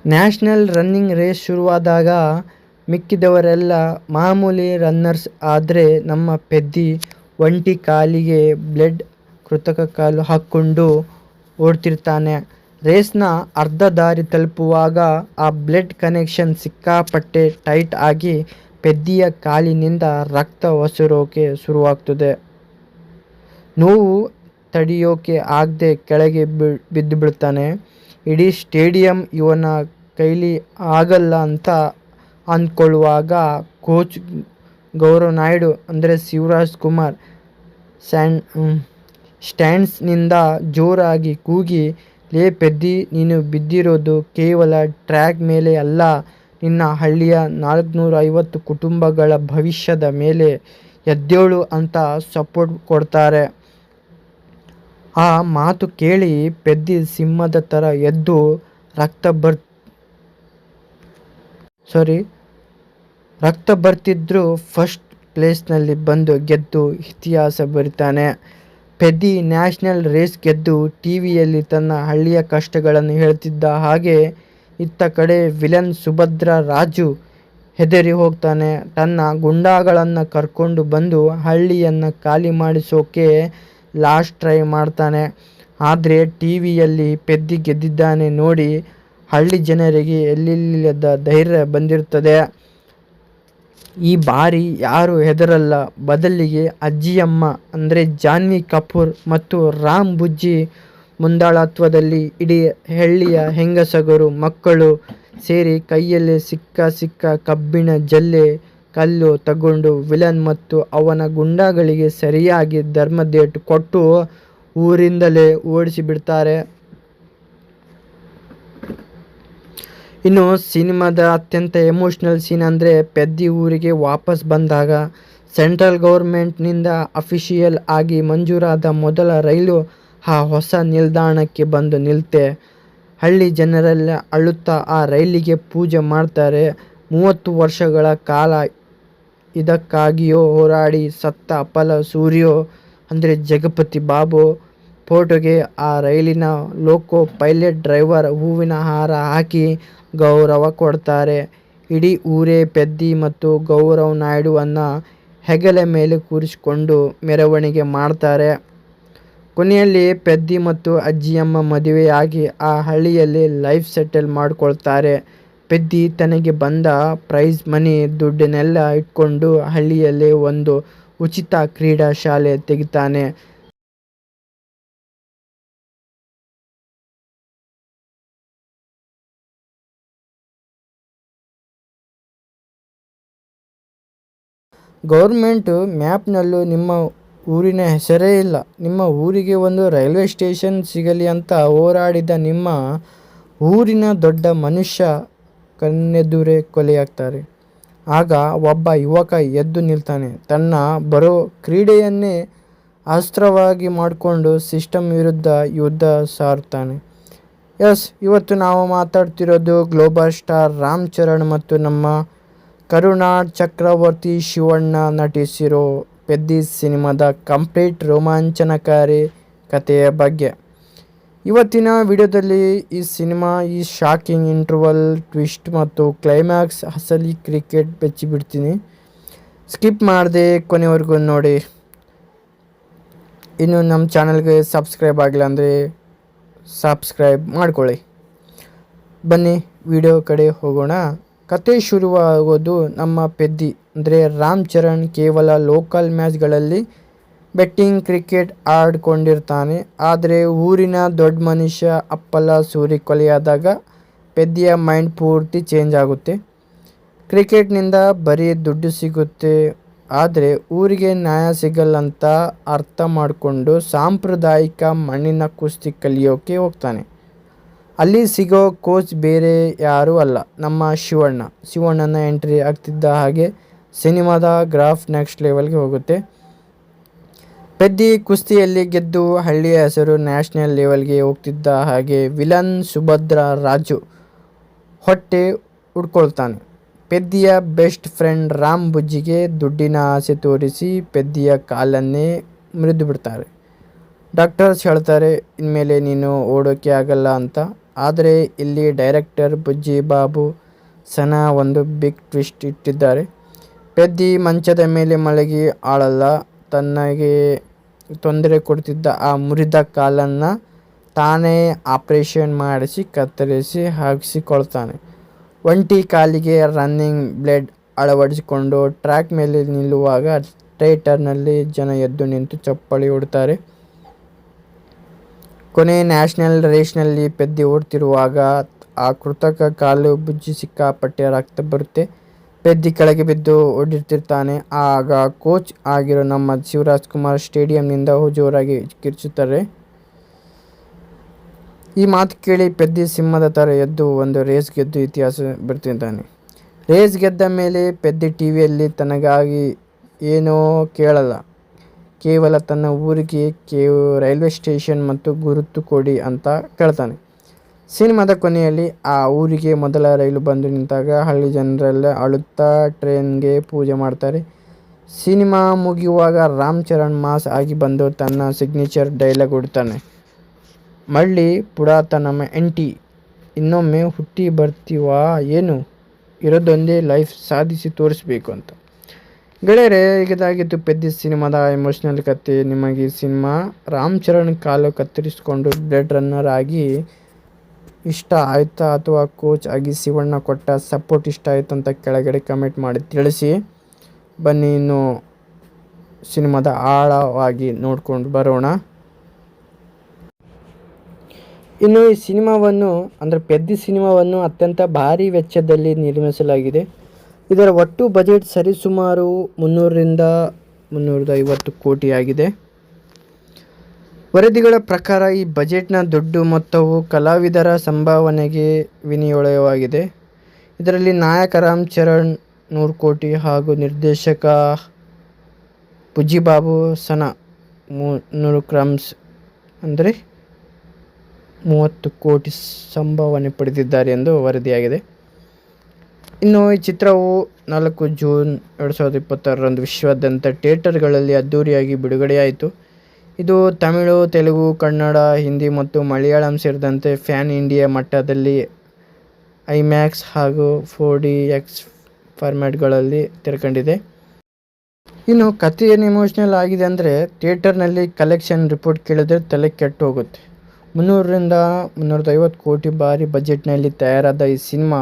ನ್ಯಾಷನಲ್ ರನ್ನಿಂಗ್ ರೇಸ್ ಶುರುವಾದಾಗ ಮಿಕ್ಕಿದವರೆಲ್ಲ ಮಾಮೂಲಿ ರನ್ನರ್ಸ್ ಆದರೆ ನಮ್ಮ ಪೆದ್ದಿ ಒಂಟಿ ಕಾಲಿಗೆ ಬ್ಲೇಡ್ ಕೃತಕ ಕಾಲು ಹಾಕ್ಕೊಂಡು ಓಡ್ತಿರ್ತಾನೆ. ರೇಸ್ನ ಅರ್ಧ ದಾರಿ ತಲುಪುವಾಗ ಆ ಬ್ಲೇಡ್ ಕನೆಕ್ಷನ್ ಸಿಕ್ಕಾಪಟ್ಟೆ ಟೈಟ್ ಆಗಿ ಪೆದ್ದಿಯ ಕಾಲಿನಿಂದ ರಕ್ತ ಒಸರೋಕೆ ಶುರುವಾಗ್ತದೆ. ನೋವು ತಡೆಯೋಕೆ ಆಗದೆ ಕೆಳಗೆ ಬಿದ್ದು ಬಿಡ್ತಾನೆ. ಇಡೀ ಸ್ಟೇಡಿಯಂ ಇವನ ಕೈಲಿ ಆಗಲ್ಲ ಅಂತ ಅಂದ್ಕೊಳ್ಳುವಾಗ ಕೋಚ್ ಗೌರವ್ ನಾಯ್ಡು ಅಂದರೆ ಶಿವರಾಜ್ ಕುಮಾರ್ ಸ್ಟ್ಯಾಂಡ್ಸ್ನಿಂದ ಜೋರಾಗಿ ಕೂಗಿ, ಲೇ ಪೆದ್ದಿ, ನೀನು ಬಿದ್ದಿರೋದು ಕೇವಲ ಟ್ರ್ಯಾಕ್ ಮೇಲೆ ಅಲ್ಲ, ನಿನ್ನ ಹಳ್ಳಿಯ 450 ಕುಟುಂಬಗಳ ಭವಿಷ್ಯದ ಮೇಲೆ, ಎದ್ದೇಳು ಅಂತ ಸಪೋರ್ಟ್ ಕೊಡ್ತಾರೆ. ಆ ಮಾತು ಕೇಳಿ ಪೆದ್ದಿ ಸಿಂಹದ ಥರ ಎದ್ದು ರಕ್ತ ಬರ್ತಿದ್ರು ಫಸ್ಟ್ ಪ್ಲೇಸ್ನಲ್ಲಿ ಬಂದು ಗೆದ್ದು ಇತಿಹಾಸ ಬರಿತಾನೆ. ಪೆದ್ದಿ ನ್ಯಾಷನಲ್ ರೇಸ್ ಗೆದ್ದು ಟಿವಿಯಲ್ಲಿ ತನ್ನ ಹಳ್ಳಿಯ ಕಷ್ಟಗಳನ್ನು ಹೇಳ್ತಿದ್ದ ಹಾಗೆ ಇತ್ತ ಕಡೆ ವಿಲನ್ ಸುಭದ್ರ ರಾಜು ಹೆದರಿ ಹೋಗ್ತಾನೆ. ತನ್ನ ಗುಂಡಾಗಳನ್ನು ಕರ್ಕೊಂಡು ಬಂದು ಹಳ್ಳಿಯನ್ನು ಖಾಲಿ ಮಾಡಿಸೋಕೆ ಲಾಸ್ಟ್ ಟ್ರೈ ಮಾಡ್ತಾನೆ. ಆದರೆ ಟಿವಿಯಲ್ಲಿ ಪೆದ್ದಿ ಗೆದ್ದಿದ್ದಾನೆ ನೋಡಿ ಹಳ್ಳಿ ಜನರಿಗೆ ಎಲ್ಲಿಲ್ಲದ ಧೈರ್ಯ ಬಂದಿರ್ತದೆ. ಈ ಬಾರಿ ಯಾರು ಹೆದರಲ್ಲ, ಬದಲಿಗೆ ಅಜ್ಜಿಯಮ್ಮ ಅಂದರೆ ಜಾನ್ವಿ ಕಪೂರ್ ಮತ್ತು ರಾಮ್ ಬುಜ್ಜಿ ಮುಂದಾಳತ್ವದಲ್ಲಿ ಇಡೀ ಹಳ್ಳಿಯ ಹೆಂಗಸರು ಮಕ್ಕಳು ಸೇರಿ ಕೈಯಲ್ಲಿ ಸಿಕ್ಕ ಕಬ್ಬಿಣ ಜಲ್ಲೆ ಕಲ್ಲು ತಗೊಂಡು ವಿಲನ್ ಮತ್ತು ಅವನ ಗುಂಡಗಳಿಗೆ ಸರಿಯಾಗಿ ಧರ್ಮದೇಟು ಕೊಟ್ಟು ಊರಿಂದಲೇ ಓಡಿಸಿಬಿಡ್ತಾರೆ. ಇನ್ನು ಸಿನಿಮಾದ ಅತ್ಯಂತ ಎಮೋಷ್ನಲ್ ಸೀನ್ ಅಂದರೆ ಪೆದ್ದಿ ಊರಿಗೆ ವಾಪಸ್ ಬಂದಾಗ ಸೆಂಟ್ರಲ್ ಗೌರ್ಮೆಂಟ್ನಿಂದ ಅಫಿಷಿಯಲ್ ಆಗಿ ಮಂಜೂರಾದ ಮೊದಲ ರೈಲು ಆ ಹೊಸ ನಿಲ್ದಾಣಕ್ಕೆ ಬಂದು ನಿಲ್ತೆ. ಹಳ್ಳಿ ಜನರೆಲ್ಲ ಅಳುತ್ತಾ ಆ ರೈಲಿಗೆ ಪೂಜೆ ಮಾಡ್ತಾರೆ. 30 ವರ್ಷಗಳ ಕಾಲ ಇದಕ್ಕಾಗಿಯೋ ಹೋರಾಡಿ ಸತ್ತ ಅಪಲ ಸೂರ್ಯೋ ಅಂದರೆ ಜಗಪತಿ ಬಾಬು ಫೋಟೋಗೆ ಆ ರೈಲಿನ ಲೋಕೋ ಪೈಲಟ್ ಡ್ರೈವರ್ ಹೂವಿನ ಹಾರ ಹಾಕಿ ಗೌರವ ಕೊಡ್ತಾರೆ. ಇಡೀ ಊರೇ ಪೆದ್ದಿ ಮತ್ತು ಗೌರವ್ ನಾಯ್ಡುವನ್ನು ಹೆಗಲ ಮೇಲೆ ಕೂರಿಸಿಕೊಂಡು ಮೆರವಣಿಗೆ ಮಾಡ್ತಾರೆ. ಕೊನೆಯಲ್ಲಿ ಪೆದ್ದಿ ಮತ್ತು ಅಜ್ಜಿಯಮ್ಮ ಮದುವೆಯಾಗಿ ಆ ಹಳ್ಳಿಯಲ್ಲಿ ಲೈಫ್ ಸೆಟಲ್ ಮಾಡ್ಕೊಳ್ತಾರೆ. ಪೆದ್ದಿ ತನಗೆ ಬಂದ ಪ್ರೈಸ್ ಮನಿ ದುಡ್ಡನ್ನೆಲ್ಲ ಇಟ್ಕೊಂಡು ಹಳ್ಳಿಯಲ್ಲೇ ಒಂದು ಉಚಿತ ಕ್ರೀಡಾ ಶಾಲೆ ತೆಗಿತಾನೆ. ಗೌರ್ಮೆಂಟು ಮ್ಯಾಪ್ನಲ್ಲೂ ನಿಮ್ಮ ಊರಿನ ಹೆಸರೇ ಇಲ್ಲ. ನಿಮ್ಮ ಊರಿಗೆ ಒಂದು ರೈಲ್ವೆ ಸ್ಟೇಷನ್ ಸಿಗಲಿ ಅಂತ ಹೋರಾಡಿದ ನಿಮ್ಮ ಊರಿನ ದೊಡ್ಡ ಮನುಷ್ಯ ಕಣ್ಣೆದುರೇ ಕೊಲೆಯಾಗ್ತಾರೆ. ಆಗ ಒಬ್ಬ ಯುವಕ ಎದ್ದು ನಿಲ್ತಾನೆ. ತನ್ನ ಬರೋ ಕ್ರೀಡೆಯನ್ನೇ ಅಸ್ತ್ರವಾಗಿ ಮಾಡಿಕೊಂಡು ಸಿಸ್ಟಮ್ ವಿರುದ್ಧ ಯುದ್ಧ ಸಾರುತ್ತಾನೆ. ಇವತ್ತು ನಾವು ಮಾತಾಡ್ತಿರೋದು ಗ್ಲೋಬಲ್ ಸ್ಟಾರ್ ರಾಮ್ ಚರಣ್ ಮತ್ತು ನಮ್ಮ ಕರುನಾಡ್ ಚಕ್ರವರ್ತಿ ಶಿವಣ್ಣ ನಟಿಸಿರೋ ಪೆದ್ದಿ ಸಿನಿಮಾದ ಕಂಪ್ಲೀಟ್ ರೋಮಾಂಚನಕಾರಿ ಕಥೆಯ ಬಗ್ಗೆ. ಇವತ್ತಿನ ವಿಡಿಯೋದಲ್ಲಿ ಈ ಸಿನಿಮಾ, ಈ ಶಾಕಿಂಗ್ ಇಂಟರ್ವಲ್ ಟ್ವಿಸ್ಟ್ ಮತ್ತು ಕ್ಲೈಮ್ಯಾಕ್ಸ್ ಅಸಲಿ ಕ್ರಿಕೆಟ್ ಬೆಚ್ಚಿಬಿಡ್ತೀನಿ. ಸ್ಕಿಪ್ ಮಾಡದೆ ಕೊನೆವರೆಗೂ ನೋಡಿ. ಇನ್ನು ನಮ್ಮ ಚಾನಲ್ಗೆ ಸಬ್ಸ್ಕ್ರೈಬ್ ಆಗಿಲ್ಲ ಅಂದರೆ ಸಬ್ಸ್ಕ್ರೈಬ್ ಮಾಡ್ಕೊಳ್ಳಿ. ಬನ್ನಿ ವಿಡಿಯೋ ಕಡೆ ಹೋಗೋಣ. ಕತೆ ಶುರುವಾಗೋದು ನಮ್ಮ ಪೆದ್ದಿ ಅಂದರೆ ರಾಮ್ ಚರಣ್ ಕೇವಲ ಲೋಕಲ್ ಮ್ಯಾಚ್ಗಳಲ್ಲಿ ಬೆಟ್ಟಿಂಗ್ ಕ್ರಿಕೆಟ್ ಆಡ್ಕೊಂಡಿರ್ತಾನೆ. ಆದರೆ ಊರಿನ ದೊಡ್ಡ ಮನುಷ್ಯ ಅಪ್ಪಲ ಸೂರಿ ಕೊಲೆಯಾದಾಗ ಪೆದ್ದಿಯ ಮೈಂಡ್ ಪೂರ್ತಿ ಚೇಂಜ್ ಆಗುತ್ತೆ. ಕ್ರಿಕೆಟ್ನಿಂದ ಬರೀ ದುಡ್ಡು ಸಿಗುತ್ತೆ, ಆದರೆ ಊರಿಗೆ ನ್ಯಾಯ ಸಿಗಲ್ಲಂತ ಅರ್ಥ ಮಾಡಿಕೊಂಡು ಸಾಂಪ್ರದಾಯಿಕ ಮಣ್ಣಿನ ಕುಸ್ತಿ ಕಲಿಯೋಕೆ ಹೋಗ್ತಾನೆ. ಅಲ್ಲಿ ಸಿಗೋ ಕೋಚ್ ಬೇರೆ ಯಾರೂ ಅಲ್ಲ, ನಮ್ಮ ಶಿವಣ್ಣನ ಎಂಟ್ರಿ ಆಗ್ತಿದ್ದ ಹಾಗೆ ಸಿನಿಮಾದ ಗ್ರಾಫ್ ನೆಕ್ಸ್ಟ್ ಲೆವೆಲ್ಗೆ ಹೋಗುತ್ತೆ. ಪೆದ್ದಿ ಕುಸ್ತಿಯಲ್ಲಿ ಗೆದ್ದು ಹಳ್ಳಿಯ ಹೆಸರು ನ್ಯಾಷನಲ್ ಲೆವೆಲ್ಗೆ ಹೋಗ್ತಿದ್ದ ಹಾಗೆ ವಿಲನ್ ಸುಭದ್ರ ರಾಜು ಹೊಟ್ಟೆ ಉಡ್ಕೊಳ್ತಾನೆ. ಪೆದ್ದಿಯ ಬೆಸ್ಟ್ ಫ್ರೆಂಡ್ ರಾಮ್ ಬುಜ್ಜಿಗೆ ದುಡ್ಡಿನ ಆಸೆ ತೋರಿಸಿ ಪೆದ್ದಿಯ ಕಾಲನ್ನೇ ಮುರಿದು ಬಿಡ್ತಾರೆ. ಡಾಕ್ಟರ್ಸ್ ಹೇಳ್ತಾರೆ ಇನ್ಮೇಲೆ ನೀನು ಓಡೋಕೆ ಆಗಲ್ಲ ಅಂತ. ಆದರೆ ಇಲ್ಲಿ ಡೈರೆಕ್ಟರ್ ಬುಜ್ಜಿ ಬಾಬು ಸನ ಒಂದು ಬಿಗ್ ಟ್ವಿಸ್ಟ್ ಇಟ್ಟಿದ್ದಾರೆ. ಪೆದ್ದಿ ಮಂಚದ ಮೇಲೆ ಮಲಗಿ ಆಳಲ್ಲ, ತನಗೆ ತೊಂದರೆ ಕೊಡ್ತಿದ್ದ ಆ ಮುರಿದ ಕಾಲನ್ನು ತಾನೇ ಆಪರೇಷನ್ ಮಾಡಿಸಿ ಕತ್ತರಿಸಿ ಹಾಕಿಸಿಕೊಳ್ತಾನೆ. ಒಂಟಿ ಕಾಲಿಗೆ ರನ್ನಿಂಗ್ ಬ್ಲೇಡ್ ಅಳವಡಿಸಿಕೊಂಡು ಟ್ರ್ಯಾಕ್ ಮೇಲೆ ನಿಲ್ಲುವಾಗ ಥಿಯೇಟರ್ನಲ್ಲಿ ಜನ ಎದ್ದು ನಿಂತು ಚಪ್ಪಾಳಿ ಹೊಡ್ತಾರೆ. ಕೊನೆ ನ್ಯಾಷನಲ್ ರೇಸ್ನಲ್ಲಿ ಪೆದ್ದಿ ಓಡ್ತಿರುವಾಗ ಆ ಕೃತಕ ಕಾಲು ಬುಜ್ಜಿ ಸಿಕ್ಕಾಪಟ್ಟೆ ರಕ್ತ ಬರುತ್ತೆ. ಪೆದ್ದಿ ಕೆಳಗೆ ಬಿದ್ದು ಓಡಿರ್ತಿರ್ತಾನೆ. ಆಗ ಕೋಚ್ ಆಗಿರೋ ನಮ್ಮ ಶಿವರಾಜ್ಕುಮಾರ್ ಸ್ಟೇಡಿಯಂನಿಂದ ಜೋರಾಗಿ ಕಿರ್ಚುತ್ತಾರೆ. ಈ ಮಾತು ಕೇಳಿ ಪೆದ್ದಿ ಸಿಂಹದ ಥರ ಎದ್ದು ಒಂದು ರೇಸ್ ಗೆದ್ದು ಇತಿಹಾಸ ಬರ್ತಿದ್ದಾನೆ. ರೇಸ್ ಗೆದ್ದ ಮೇಲೆ ಪೆದ್ದಿ ಟಿವಿಯಲ್ಲಿ ತನಗಾಗಿ ಏನೋ ಕೇಳಲ್ಲ, ಕೇವಲ ತನ್ನ ಊರಿಗೆ ರೈಲ್ವೆ ಸ್ಟೇಷನ್ ಮತ್ತು ಗುರುತು ಕೊಡಿ ಅಂತ ಕೇಳ್ತಾನೆ. ಸಿನಿಮಾದ ಕೊನೆಯಲ್ಲಿ ಆ ಊರಿಗೆ ಮೊದಲ ರೈಲು ಬಂದು ನಿಂತಾಗ ಹಳ್ಳಿ ಜನರೆಲ್ಲ ಅಳುತ್ತಾ ಟ್ರೈನ್ಗೆ ಪೂಜೆ ಮಾಡ್ತಾರೆ. ಸಿನಿಮಾ ಮುಗಿಯುವಾಗ ರಾಮ್ ಚರಣ್ ಮಾಸ್ ಆಗಿ ಬಂದು ತನ್ನ ಸಿಗ್ನೇಚರ್ ಡೈಲಾಗ್ ಹೊಡ್ತಾನೆ. ಮಳ್ಳಿ ಪುರಾತನ ಎಂಟಿ, ಇನ್ನೊಮ್ಮೆ ಹುಟ್ಟಿ ಬರ್ತೀವಾ ಏನು, ಇರೋದೊಂದೇ ಲೈಫ್, ಸಾಧಿಸಿ ತೋರಿಸ್ಬೇಕು ಅಂತ. ಗೆಳೆಯರೆ, ಇದಾಗಿತ್ತು ಪೆದ್ದಿ ಸಿನಿಮಾದ ಎಮೋಷ್ನಲ್ ಕತೆ. ನಿಮಗೆ ಈ ಸಿನಿಮಾ ರಾಮ್ ಚರಣ್ ಕಾಲು ಕತ್ತರಿಸಿಕೊಂಡು ಬ್ಲೇಡ್ ರನ್ನರ್ ಆಗಿ ಇಷ್ಟ ಆಯಿತಾ ಅಥವಾ ಕೋಚ್ ಆಗಿ ಶಿವಣ್ಣ ಕೊಟ್ಟ ಸಪೋರ್ಟ್ ಇಷ್ಟ ಆಯಿತು ಅಂತ ಕೆಳಗಡೆ ಕಮೆಂಟ್ ಮಾಡಿ ತಿಳಿಸಿ. ಬನ್ನಿ ಇನ್ನು ಸಿನಿಮಾದ ಆಳವಾಗಿ ನೋಡ್ಕೊಂಡು ಬರೋಣ. ಇನ್ನು ಈ ಸಿನಿಮಾವನ್ನು ಅಂದರೆ ಪೆದ್ದಿ ಸಿನಿಮಾವನ್ನು ಅತ್ಯಂತ ಭಾರಿ ವೆಚ್ಚದಲ್ಲಿ ನಿರ್ಮಿಸಲಾಗಿದೆ. ಇದರ ಒಟ್ಟು ಬಜೆಟ್ ಸರಿಸುಮಾರು 300ರಿಂದ 350 ಕೋಟಿ ಆಗಿದೆ. ವರದಿಗಳ ಪ್ರಕಾರ ಈ ಬಜೆಟ್ನ ದೊಡ್ಡ ಮೊತ್ತವು ಕಲಾವಿದರ ಸಂಭಾವನೆಗೆ ವಿನಿಯೋಗವಾಗಿದೆ. ಇದರಲ್ಲಿ ನಾಯಕ ರಾಮ್ ಚರಣ್ 100 ಕೋಟಿ ಹಾಗೂ ನಿರ್ದೇಶಕ ಬುಜ್ಜಿಬಾಬು ಸನ 300 ಕ್ರಮ್ಸ್ ಅಂದರೆ 30 ಕೋಟಿ ಸಂಭಾವನೆ ಪಡೆದಿದ್ದಾರೆ ಎಂದು ವರದಿಯಾಗಿದೆ. ಇನ್ನು ಈ ಚಿತ್ರವು 4 ಜೂನ್ 2026ರಂದು ವಿಶ್ವಾದ್ಯಂತ ಥಿಯೇಟರ್ಗಳಲ್ಲಿ ಅದ್ದೂರಿಯಾಗಿ ಬಿಡುಗಡೆಯಾಯಿತು. ಇದು ತಮಿಳು, ತೆಲುಗು, ಕನ್ನಡ, ಹಿಂದಿ ಮತ್ತು ಮಲಯಾಳಂ ಸೇರಿದಂತೆ ಫ್ಯಾನ್ ಇಂಡಿಯಾ ಮಟ್ಟದಲ್ಲಿ ಐಮ್ಯಾಕ್ಸ್ ಹಾಗೂ 4DX ಫಾರ್ಮ್ಯಾಟ್ಗಳಲ್ಲಿ ತೆರೆಕಂಡಿದೆ. ಇನ್ನು ಕಥೆ ಏನು ಎಮೋಷ್ನಲ್ ಆಗಿದೆ ಅಂದರೆ ಥಿಯೇಟರ್ನಲ್ಲಿ ಕಲೆಕ್ಷನ್ ರಿಪೋರ್ಟ್ ಕೇಳಿದ್ರೆ ತಲೆ ಕೆಟ್ಟು ಹೋಗುತ್ತೆ. 300ರಿಂದ 350 ಕೋಟಿ ಭಾರಿ ಬಜೆಟ್ನಲ್ಲಿ ತಯಾರಾದ ಈ ಸಿನಿಮಾ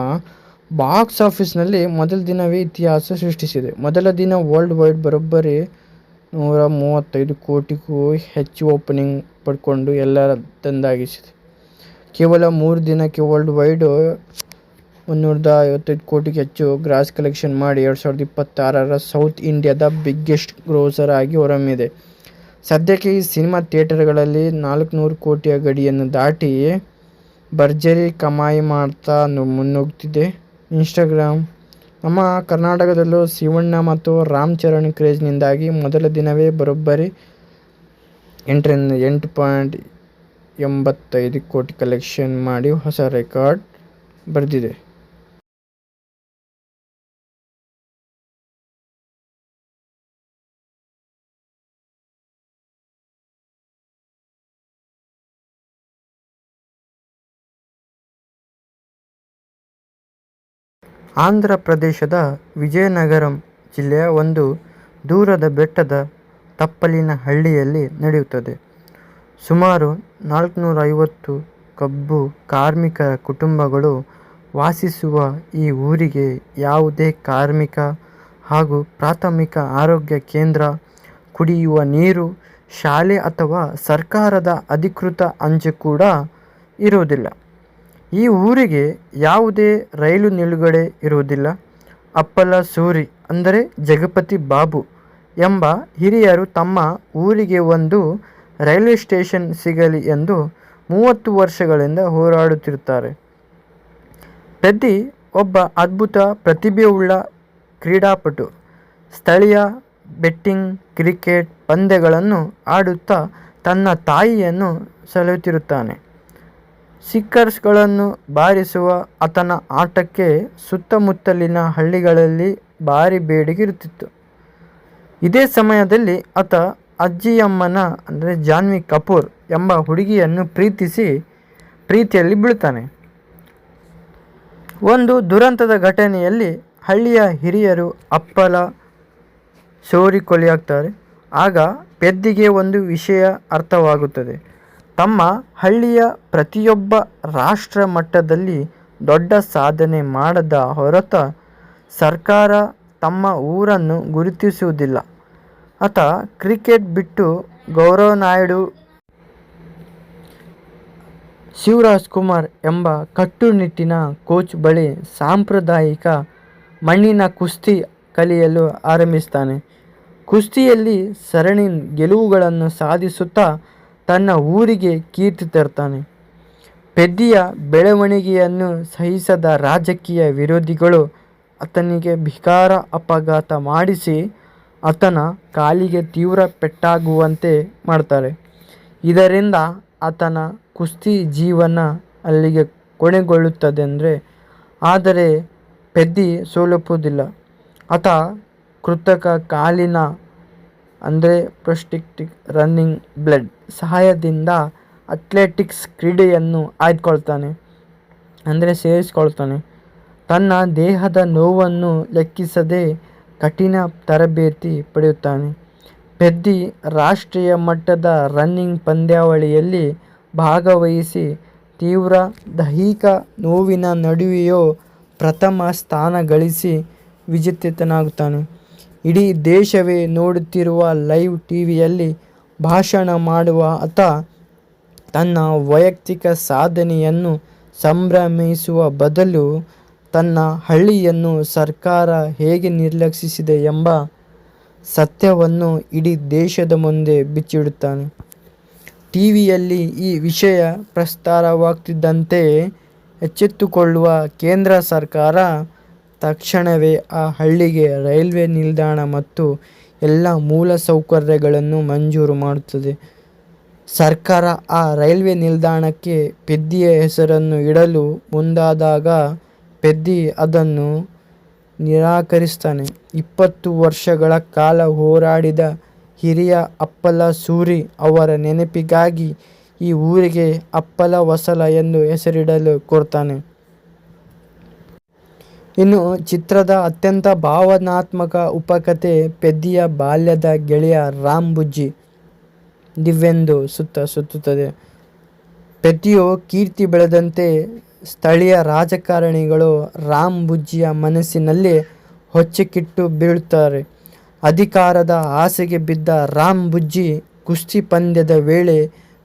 ಬಾಕ್ಸ್ ಆಫೀಸ್ನಲ್ಲಿ ಮೊದಲ ದಿನವೇ ಇತಿಹಾಸ ಸೃಷ್ಟಿಸಿದೆ. ಮೊದಲ ದಿನ ವರ್ಲ್ಡ್ ವೈಡ್ ಬರೋಬ್ಬರಿ 135 ಕೋಟಿಗೂ ಹೆಚ್ಚು ಓಪನಿಂಗ್ ಪಡ್ಕೊಂಡು ಎಲ್ಲರ ತಂದಾಗಿಸಿದೆ. ಕೇವಲ 3 ದಿನಕ್ಕೆ ವರ್ಲ್ಡ್ ವೈಡ್ 355 ಕೋಟಿಗೆ ಹೆಚ್ಚು ಗ್ರಾಸ್ ಕಲೆಕ್ಷನ್ ಮಾಡಿ 2026ರ ಸೌತ್ ಇಂಡಿಯಾದ ಬಿಗ್ಗೆಸ್ಟ್ ಗ್ರೋಸರ್ ಆಗಿ ಹೊರಹೊಮ್ಮಿದೆ. ಸದ್ಯಕ್ಕೆ ಈ ಸಿನಿಮಾ ಥಿಯೇಟರ್ಗಳಲ್ಲಿ 400 ಕೋಟಿಯ ಗಡಿಯನ್ನು ದಾಟಿ ಭರ್ಜರಿ ಕಮಾಯಿ ಮಾಡ್ತಾ ಮುನ್ನುಗ್ಗುತ್ತಿದೆ. ಇನ್ಸ್ಟಾಗ್ರಾಮ್ ನಮ್ಮ ಕರ್ನಾಟಕದಲ್ಲೂ ಶಿವಣ್ಣ ಮತ್ತು ರಾಮ್ ಚರಣ್ ಕ್ರೇಜ್ನಿಂದಾಗಿ ಮೊದಲ ದಿನವೇ ಬರೋಬ್ಬರಿ 8.85 ಕೋಟಿ ಕಲೆಕ್ಷನ್ ಮಾಡಿ ಹೊಸ ರೆಕಾರ್ಡ್ ಬರೆದಿದೆ. ಆಂಧ್ರ ಪ್ರದೇಶದ ವಿಜಯನಗರಂ ಜಿಲ್ಲೆಯ ಒಂದು ದೂರದ ಬೆಟ್ಟದ ತಪ್ಪಲಿನ ಹಳ್ಳಿಯಲ್ಲಿ ನಡೆಯುತ್ತದೆ. ಸುಮಾರು 450 ಕಬ್ಬು ಕಾರ್ಮಿಕರ ಕುಟುಂಬಗಳು ವಾಸಿಸುವ ಈ ಊರಿಗೆ ಯಾವುದೇ ಕಾರ್ಮಿಕ ಹಾಗೂ ಪ್ರಾಥಮಿಕ ಆರೋಗ್ಯ ಕೇಂದ್ರ, ಕುಡಿಯುವ ನೀರು, ಶಾಲೆ ಅಥವಾ ಸರ್ಕಾರದ ಅಧಿಕೃತ ಅಂಚೆ ಕೂಡ ಇರುವುದಿಲ್ಲ. ಈ ಊರಿಗೆ ಯಾವುದೇ ರೈಲು ನಿಲುಗಡೆ ಇರುವುದಿಲ್ಲ. ಅಪ್ಪಲ ಸೂರಿ ಅಂದರೆ ಜಗಪತಿ ಬಾಬು ಎಂಬ ಹಿರಿಯರು ತಮ್ಮ ಊರಿಗೆ ಒಂದು ರೈಲ್ವೆ ಸ್ಟೇಷನ್ ಸಿಗಲಿ ಎಂದು 30 ವರ್ಷಗಳಿಂದ ಹೋರಾಡುತ್ತಿರುತ್ತಾರೆ. ಪೆದ್ದಿ ಒಬ್ಬ ಅದ್ಭುತ ಪ್ರತಿಭೆಯುಳ್ಳ ಕ್ರೀಡಾಪಟು. ಸ್ಥಳೀಯ ಬೆಟ್ಟಿಂಗ್ ಕ್ರಿಕೆಟ್ ಪಂದ್ಯಗಳನ್ನು ಆಡುತ್ತಾ ತನ್ನ ತಾಯಿಯನ್ನು ಸಲಹುತ್ತಿರುತ್ತಾನೆ. ಸಿಕ್ಕರ್ಸ್ಗಳನ್ನು ಬಾರಿಸುವ ಆತನ ಆಟಕ್ಕೆ ಸುತ್ತಮುತ್ತಲಿನ ಹಳ್ಳಿಗಳಲ್ಲಿ ಭಾರಿ ಬೇಡಿಕೆ ಇರುತ್ತಿತ್ತು. ಇದೇ ಸಮಯದಲ್ಲಿ ಆತ ಅಜ್ಜಿಯಮ್ಮನ ಅಂದರೆ ಜಾನ್ವಿ ಕಪೂರ್ ಎಂಬ ಹುಡುಗಿಯನ್ನು ಪ್ರೀತಿಯಲ್ಲಿ ಬೀಳ್ತಾನೆ. ಒಂದು ದುರಂತದ ಘಟನೆಯಲ್ಲಿ ಹಳ್ಳಿಯ ಹಿರಿಯರು ಅಪ್ಪಲ ಸೋರಿ ಕೊಲೆಯಾಗ್ತಾರೆ. ಆಗ ಪೆದ್ದಿಗೆ ಒಂದು ವಿಷಯ ಅರ್ಥವಾಗುತ್ತದೆ. ತಮ್ಮ ಹಳ್ಳಿಯ ಪ್ರತಿಯೊಬ್ಬ ರಾಷ್ಟ್ರ ಮಟ್ಟದಲ್ಲಿ ದೊಡ್ಡ ಸಾಧನೆ ಮಾಡದ ಹೊರತು ಸರ್ಕಾರ ತಮ್ಮ ಊರನ್ನು ಗುರುತಿಸುವುದಿಲ್ಲ. ಆತ ಕ್ರಿಕೆಟ್ ಬಿಟ್ಟು ಗೌರವ್ ನಾಯ್ಡು, ಶಿವರಾಜ್ಕುಮಾರ್ ಎಂಬ ಕಟ್ಟುನಿಟ್ಟಿನ ಕೋಚ್ ಬಳಿ ಸಾಂಪ್ರದಾಯಿಕ ಮಣ್ಣಿನ ಕುಸ್ತಿ ಕಲಿಯಲು ಆರಂಭಿಸ್ತಾನೆ. ಕುಸ್ತಿಯಲ್ಲಿ ಸರಣಿ ಗೆಲುವುಗಳನ್ನು ಸಾಧಿಸುತ್ತಾ ತನ್ನ ಊರಿಗೆ ಕೀರ್ತಿ ತರ್ತಾನೆ. ಪೆದ್ದಿಯ ಬೆಳವಣಿಗೆಯನ್ನು ಸಹಿಸದ ರಾಜಕೀಯ ವಿರೋಧಿಗಳು ಆತನಿಗೆ ಭೀಕರ ಅಪಘಾತ ಮಾಡಿಸಿ ಆತನ ಕಾಲಿಗೆ ತೀವ್ರ ಪೆಟ್ಟಾಗುವಂತೆ ಮಾಡ್ತಾರೆ. ಇದರಿಂದ ಆತನ ಕುಸ್ತಿ ಜೀವನ ಅಲ್ಲಿಗೆ ಕೊನೆಗೊಳ್ಳುತ್ತದೆ. ಆದರೆ ಪೆದ್ದಿ ಸೋಲುವುದಿಲ್ಲ. ಆತ ಕೃತಕ ಕಾಲಿನ ಅಂದರೆ ಪ್ರೊಸ್ಟೆಟಿಕ್ ರನ್ನಿಂಗ್ ಬ್ಲಡ್ ಸಹಾಯದಿಂದ ಅಥ್ಲೆಟಿಕ್ಸ್ ಕ್ರೀಡೆಯನ್ನು ಸೇರಿಸ್ಕೊಳ್ತಾನೆ. ತನ್ನ ದೇಹದ ನೋವನ್ನು ಲೆಕ್ಕಿಸದೆ ಕಠಿಣ ತರಬೇತಿ ಪಡೆಯುತ್ತಾನೆ. ಪೆದ್ದಿ ರಾಷ್ಟ್ರೀಯ ಮಟ್ಟದ ರನ್ನಿಂಗ್ ಪಂದ್ಯಾವಳಿಯಲ್ಲಿ ಭಾಗವಹಿಸಿ ತೀವ್ರ ದೈಹಿಕ ನೋವಿನ ನಡುವೆಯೂ ಪ್ರಥಮ ಸ್ಥಾನ ಗಳಿಸಿ ವಿಜೇತನಾಗುತ್ತಾನೆ. ಇಡೀ ದೇಶವೇ ನೋಡುತ್ತಿರುವ ಲೈವ್ ಟಿವಿಯಲ್ಲಿ ಭಾಷಣ ಮಾಡುವ ಆತ ತನ್ನ ವೈಯಕ್ತಿಕ ಸಾಧನೆಯನ್ನು ಸಂಭ್ರಮಿಸುವ ಬದಲು ತನ್ನ ಹಳ್ಳಿಯನ್ನು ಸರ್ಕಾರ ಹೇಗೆ ನಿರ್ಲಕ್ಷಿಸಿದೆ ಎಂಬ ಸತ್ಯವನ್ನು ಇಡೀ ದೇಶದ ಮುಂದೆ ಬಿಚ್ಚಿಡುತ್ತಾನೆ. ಟಿವಿಯಲ್ಲಿ ಈ ವಿಷಯ ಪ್ರಸಾರವಾಗುತ್ತಿದ್ದಂತೆ ಎಚ್ಚೆತ್ತುಕೊಳ್ಳುವ ಕೇಂದ್ರ ಸರ್ಕಾರ ತಕ್ಷಣವೇ ಆ ಹಳ್ಳಿಗೆ ರೈಲ್ವೆ ನಿಲ್ದಾಣ ಮತ್ತು ಎಲ್ಲ ಮೂಲಸೌಕರ್ಯಗಳನ್ನು ಮಂಜೂರು ಮಾಡುತ್ತದೆ. ಸರ್ಕಾರ ಆ ರೈಲ್ವೆ ನಿಲ್ದಾಣಕ್ಕೆ ಪೆದ್ದಿಯ ಹೆಸರನ್ನು ಇಡಲು ಮುಂದಾದಾಗ ಪೆದ್ದಿ ಅದನ್ನು ನಿರಾಕರಿಸ್ತಾನೆ. 20 ವರ್ಷಗಳ ಕಾಲ ಹೋರಾಡಿದ ಹಿರಿಯ ಅಪ್ಪಲ ಸೂರಿ ಅವರ ನೆನಪಿಗಾಗಿ ಈ ಊರಿಗೆ ಅಪ್ಪಲ ವಸಲ ಎಂದು ಹೆಸರಿಡಲು ಕೋರ್ತಾನೆ. ಇನ್ನು ಚಿತ್ರದ ಅತ್ಯಂತ ಭಾವನಾತ್ಮಕ ಉಪಕಥೆ ಪೆದ್ದಿಯ ಬಾಲ್ಯದ ಗೆಳೆಯ ರಾಮ್ ಬುಜ್ಜಿ ದಿವ್ಯೆಂದು ಸುತ್ತುತ್ತದೆ. ಪೆದ್ದಿಯು ಕೀರ್ತಿ ಬೆಳೆದಂತೆ ಸ್ಥಳೀಯ ರಾಜಕಾರಣಿಗಳು ರಾಮ್ ಬುಜ್ಜಿಯ ಮನಸ್ಸಿನಲ್ಲಿ ಹೊಚ್ಚಕ್ಕಿಟ್ಟು ಬೀಳುತ್ತಾರೆ. ಅಧಿಕಾರದ ಆಸೆಗೆ ಬಿದ್ದ ರಾಮ್ ಬುಜ್ಜಿ ಕುಸ್ತಿ ಪಂದ್ಯದ ವೇಳೆ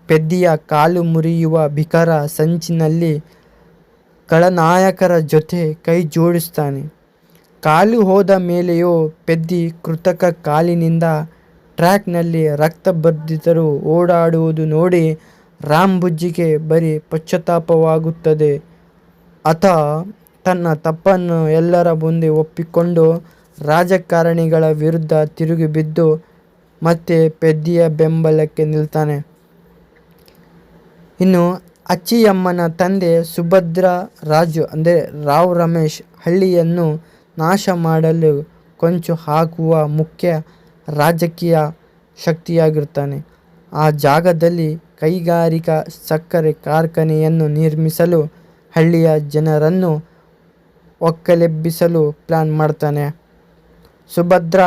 ಪೆದ್ದಿಯ ಕಾಲು ಮುರಿಯುವ ಭೀಕರ ಸಂಚಿನಲ್ಲಿ ಖಳನಾಯಕರ ಜೊತೆ ಕೈ ಜೋಡಿಸ್ತಾನೆ. ಕಾಲು ಹೋದ ಮೇಲೆಯೂ ಪೆದ್ದಿ ಕೃತಕ ಕಾಲಿನಿಂದ ಟ್ರ್ಯಾಕ್ನಲ್ಲಿ ರಕ್ತಬರ್ಧಿತರು ಓಡಾಡುವುದು ನೋಡಿ ರಾಮ್ ಬುಜ್ಜಿಗೆ ಬರೀ ಪಶ್ಚಾತ್ತಾಪವಾಗುತ್ತದೆ. ಆತ ತನ್ನ ತಪ್ಪನ್ನು ಎಲ್ಲರ ಮುಂದೆ ಒಪ್ಪಿಕೊಂಡು ರಾಜಕಾರಣಿಗಳ ವಿರುದ್ಧ ತಿರುಗಿಬಿದ್ದು ಮತ್ತೆ ಪೆದ್ದಿಯ ಬೆಂಬಲಕ್ಕೆ ನಿಲ್ತಾನೆ. ಇನ್ನು ಅಚ್ಚಿಯಮ್ಮನ ತಂದೆ ಸುಭದ್ರ ರಾಜು ಅಂದರೆ ರಾವ್ ರಮೇಶ್ ಹಳ್ಳಿಯನ್ನು ನಾಶ ಮಾಡಲು ಕೊಂಚು ಹಾಕುವ ಮುಖ್ಯ ರಾಜಕೀಯ ಶಕ್ತಿಯಾಗಿರುತ್ತಾನೆ. ಆ ಜಾಗದಲ್ಲಿ ಕೈಗಾರಿಕಾ ಸಕ್ಕರೆ ಕಾರ್ಖಾನೆಯನ್ನು ನಿರ್ಮಿಸಲು ಹಳ್ಳಿಯ ಜನರನ್ನು ಒಕ್ಕಲೆಬ್ಬಿಸಲು ಪ್ಲಾನ್ ಮಾಡ್ತಾನೆ. ಸುಭದ್ರ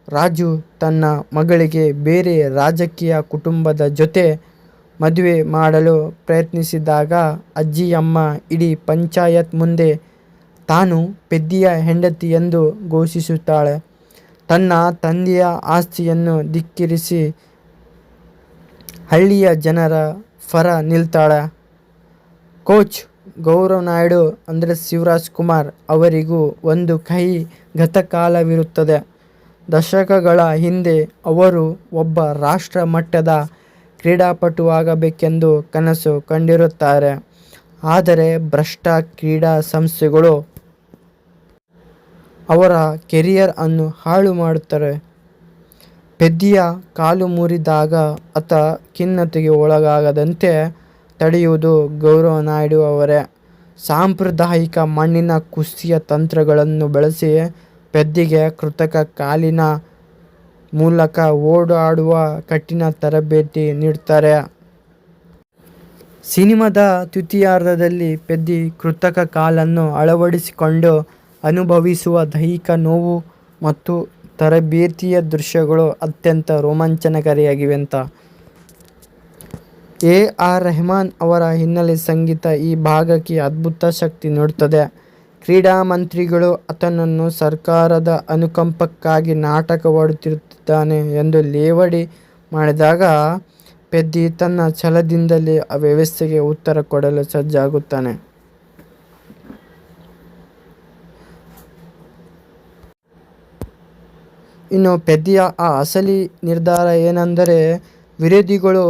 ರಾಜು ತನ್ನ ಮಗಳಿಗೆ ಬೇರೆ ರಾಜಕೀಯ ಕುಟುಂಬದ ಜೊತೆ ಮದುವೆ ಮಾಡಲು ಪ್ರಯತ್ನಿಸಿದಾಗ ಅಜ್ಜಿಯಮ್ಮ ಇಡೀ ಪಂಚಾಯತ್ ಮುಂದೆ ತಾನು ಪೆದ್ದಿಯ ಹೆಂಡತಿ ಎಂದು ಘೋಷಿಸುತ್ತಾಳೆ. ತನ್ನ ತಂದೆಯ ಆಸ್ತಿಯನ್ನು ಧಿಕ್ಕರಿಸಿ ಹಳ್ಳಿಯ ಜನರ ಪರ ನಿಲ್ತಾಳೆ. ಕೋಚ್ ಗೌರವ್ ನಾಯ್ಡು ಅಂದರೆ ಶಿವರಾಜ್ ಕುಮಾರ್ ಅವರಿಗೂ ಒಂದು ಕೈ ಗತಕಾಲವಿರುತ್ತದೆ. ದಶಕಗಳ ಹಿಂದೆ ಅವರು ಒಬ್ಬ ರಾಷ್ಟ್ರ ಮಟ್ಟದ ಕ್ರೀಡಾಪಟುವಾಗಬೇಕೆಂದು ಕನಸು ಕಂಡಿರುತ್ತಾರೆ. ಆದರೆ ಭ್ರಷ್ಟ ಕ್ರೀಡಾ ಸಂಸ್ಥೆಗಳು ಅವರ ಕೆರಿಯರ್ ಅನ್ನು ಹಾಳು ಮಾಡುತ್ತಾರೆ. ಪೆದ್ದಿಯ ಕಾಲು ಮುರಿದಾಗ ಆತ ಖಿನ್ನತೆಗೆ ಒಳಗಾಗದಂತೆ ತಡೆಯುವುದು ಗೌರವ್ ನಾಯ್ಡು ಅವರೇ. ಸಾಂಪ್ರದಾಯಿಕ ಮಣ್ಣಿನ ಕುಸ್ತಿಯ ತಂತ್ರಗಳನ್ನು ಬಳಸಿ ಪೆದ್ದಿಗೆ ಕೃತಕ ಕಾಲಿನ ಮೂಲಕ ಓಡಾಡುವ ಕಠಿಣ ತರಬೇತಿ ನೀಡ್ತಾರೆ. ಸಿನಿಮಾದ ದ್ವಿತೀಯಾರ್ಧದಲ್ಲಿ ಪೆದ್ದಿ ಕೃತಕ ಕಾಲನ್ನು ಅಳವಡಿಸಿಕೊಂಡು ಅನುಭವಿಸುವ ದೈಹಿಕ ನೋವು ಮತ್ತು ತರಬೇತಿಯ ದೃಶ್ಯಗಳು ಅತ್ಯಂತ ರೋಮಾಂಚನಕಾರಿಯಾಗಿವೆ. ಎ.ಆರ್. ರೆಹಮಾನ್ ಅವರ ಹಿನ್ನೆಲೆ ಸಂಗೀತ ಈ ಭಾಗಕ್ಕೆ ಅದ್ಭುತ ಶಕ್ತಿ ನೀಡುತ್ತದೆ. ಕ್ರೀಡಾ ಮಂತ್ರಿಗಳು ಆತನನ್ನು ಸರ್ಕಾರದ ಅನುಕಂಪಕ್ಕಾಗಿ ನಾಟಕವಾಡುತ್ತಿದ್ದಾನೆ ಎಂದು ಲೇವಡಿ ಮಾಡಿದಾಗ ಪೆದ್ದಿ ತನ್ನ ಛಲದಿಂದಲೇ ಆ ವ್ಯವಸ್ಥೆಗೆ ಉತ್ತರ ಕೊಡಲು ಸಜ್ಜಾಗುತ್ತಾನೆ. ಇನ್ನು ಪೆದ್ದಿಯ ಆ ಅಸಲಿ ನಿರ್ಧಾರ ಏನೆಂದರೆ, ವಿರೋಧಿಗಳು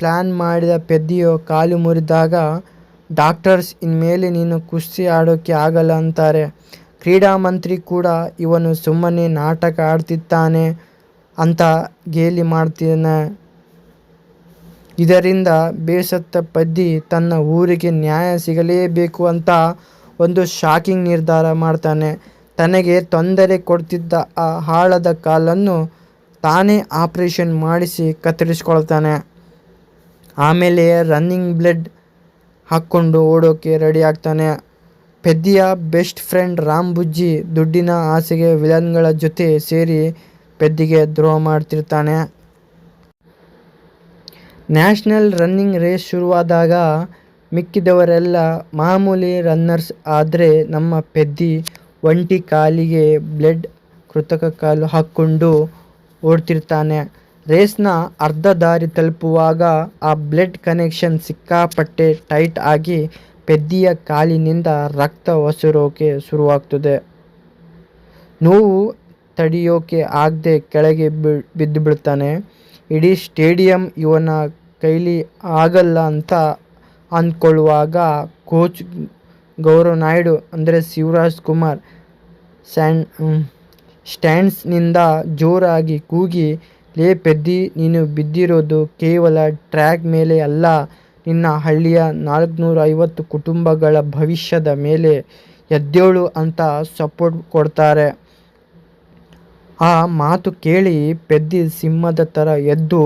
ಪ್ಲಾನ್ ಮಾಡಿದ ಪೆದ್ದಿಯು ಕಾಲು ಮುರಿದಾಗ ಡಾಕ್ಟರ್ಸ್ ಇನ್ಮೇಲೆ ನೀನು ಕುಸ್ತಿ ಆಡೋಕ್ಕೆ ಆಗಲ್ಲ ಅಂತಾರೆ. ಕ್ರೀಡಾ ಮಂತ್ರಿ ಕೂಡ ಇವನು ಸುಮ್ಮನೆ ನಾಟಕ ಆಡ್ತಿದ್ದಾನೆ ಅಂತ ಗೇಲಿ ಮಾಡ್ತಾನೆ. ಇದರಿಂದ ಬೇಸತ್ತ ಪೆದ್ದಿ ತನ್ನ ಊರಿಗೆ ನ್ಯಾಯ ಸಿಗಲೇಬೇಕು ಅಂತ ಒಂದು ಶಾಕಿಂಗ್ ನಿರ್ಧಾರ ಮಾಡ್ತಾನೆ. ತನಗೆ ತೊಂದರೆ ಕೊಡ್ತಿದ್ದ ಆ ಹಾಳಾದ ಕಾಲನ್ನು ತಾನೇ ಆಪರೇಷನ್ ಮಾಡಿಸಿ ಕತ್ತರಿಸ್ಕೊಳ್ತಾನೆ. ಆಮೇಲೆ ರನ್ನಿಂಗ್ ಬ್ಲೇಡ್ ಹಾಕ್ಕೊಂಡು ಓಡೋಕ್ಕೆ ರೆಡಿ ಆಗ್ತಾನೆ. ಪೆದ್ದಿಯ ಬೆಸ್ಟ್ ಫ್ರೆಂಡ್ ರಾಮ್ ಬುಜ್ಜಿ ದುಡ್ಡಿನ ಆಸೆಗೆ ವಿಲನ್ಗಳ ಜೊತೆ ಸೇರಿ ಪೆದ್ದಿಗೆ ದ್ರೋಹ ಮಾಡ್ತಿರ್ತಾನೆ. ನ್ಯಾಷನಲ್ ರನ್ನಿಂಗ್ ರೇಸ್ ಶುರುವಾದಾಗ ಮಿಕ್ಕಿದವರೆಲ್ಲ ಮಾಮೂಲಿ ರನ್ನರ್ಸ್ ಆದರೆ ನಮ್ಮ ಪೆದ್ದಿ ಒಂಟಿ ಕಾಲಿಗೆ ಬ್ಲೇಡ್ ಕೃತಕ ಕಾಲು ಹಾಕ್ಕೊಂಡು ಓಡ್ತಿರ್ತಾನೆ. ರೇಸ್ನ ಅರ್ಧ ದಾರಿ ತಲುಪುವಾಗ ಆ ಬ್ಲಡ್ ಕನೆಕ್ಷನ್ ಸಿಕ್ಕಾಪಟ್ಟೆ ಟೈಟ್ ಆಗಿ ಪೆದ್ದಿಯ ಕಾಲಿನಿಂದ ರಕ್ತ ಒಸರೋಕೆ ಶುರುವಾಗ್ತದೆ. ನೋವು ತಡೆಯೋಕೆ ಆಗದೆ ಕೆಳಗೆ ಬಿದ್ದು ಬಿಡ್ತಾನೆ. ಇಡೀ ಸ್ಟೇಡಿಯಂ ಇವನ ಕೈಲಿ ಆಗಲ್ಲ ಅಂತ ಅಂದ್ಕೊಳ್ಳುವಾಗ ಕೋಚ್ ಗೌರವ್ ನಾಯ್ಡು ಅಂದರೆ ಶಿವರಾಜ್ ಕುಮಾರ್ ಸ್ಟ್ಯಾಂಡ್ಸ್ನಿಂದ ಜೋರಾಗಿ ಕೂಗಿ, ಲೇ ಪೆದ್ದಿ, ನೀನು ಬಿದ್ದಿರೋದು ಕೇವಲ ಟ್ರ್ಯಾಕ್ ಮೇಲೆ ಅಲ್ಲ, ನಿನ್ನ ಹಳ್ಳಿಯ 450 ಕುಟುಂಬಗಳ ಭವಿಷ್ಯದ ಮೇಲೆ, ಎದ್ದೇಳು ಅಂತ ಸಪೋರ್ಟ್ ಕೊಡ್ತಾರೆ. ಆ ಮಾತು ಕೇಳಿ ಪೆದ್ದಿ ಸಿಂಹದ ಥರ ಎದ್ದು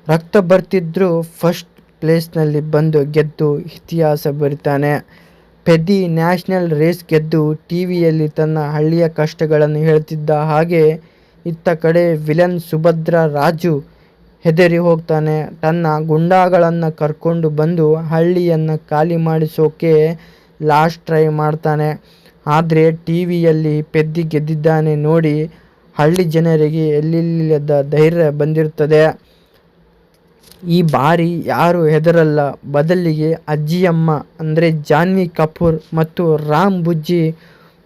ರಕ್ತ ಬರ್ತಿದ್ರು ಫಸ್ಟ್ ಪ್ಲೇಸ್ನಲ್ಲಿ ಬಂದು ಗೆದ್ದು ಇತಿಹಾಸ ಬರಿತಾನೆ. ಪೆದ್ದಿ ನ್ಯಾಷನಲ್ ರೇಸ್ ಗೆದ್ದು ಟಿವಿಯಲ್ಲಿ ತನ್ನ ಹಳ್ಳಿಯ ಕಷ್ಟಗಳನ್ನು ಹೇಳ್ತಿದ್ದ ಹಾಗೆ ಇತ್ತ ಕಡೆ ವಿಲನ್ ಸುಭದ್ರ ರಾಜು ಹೆದರಿ ಹೋಗ್ತಾನೆ. ತನ್ನ ಗುಂಡಾಗಳನ್ನು ಕರ್ಕೊಂಡು ಬಂದು ಹಳ್ಳಿಯನ್ನು ಖಾಲಿ ಮಾಡಿಸೋಕೆ ಲಾಸ್ಟ್ ಟ್ರೈ ಮಾಡ್ತಾನೆ. ಆದರೆ ಟಿವಿಯಲ್ಲಿ ಪೆದ್ದಿ ಗೆದ್ದಿದ್ದಾನೆ ನೋಡಿ ಹಳ್ಳಿ ಜನರಿಗೆ ಎಲ್ಲಿಲ್ಲದ ಧೈರ್ಯ ಬಂದಿರ್ತದೆ. ಈ ಬಾರಿ ಯಾರು ಹೆದರಲ್ಲ, ಬದಲಿಗೆ ಅಜ್ಜಿಯಮ್ಮ ಅಂದರೆ ಜಾನ್ವಿ ಕಪೂರ್ ಮತ್ತು ರಾಮ್ ಬುಜ್ಜಿ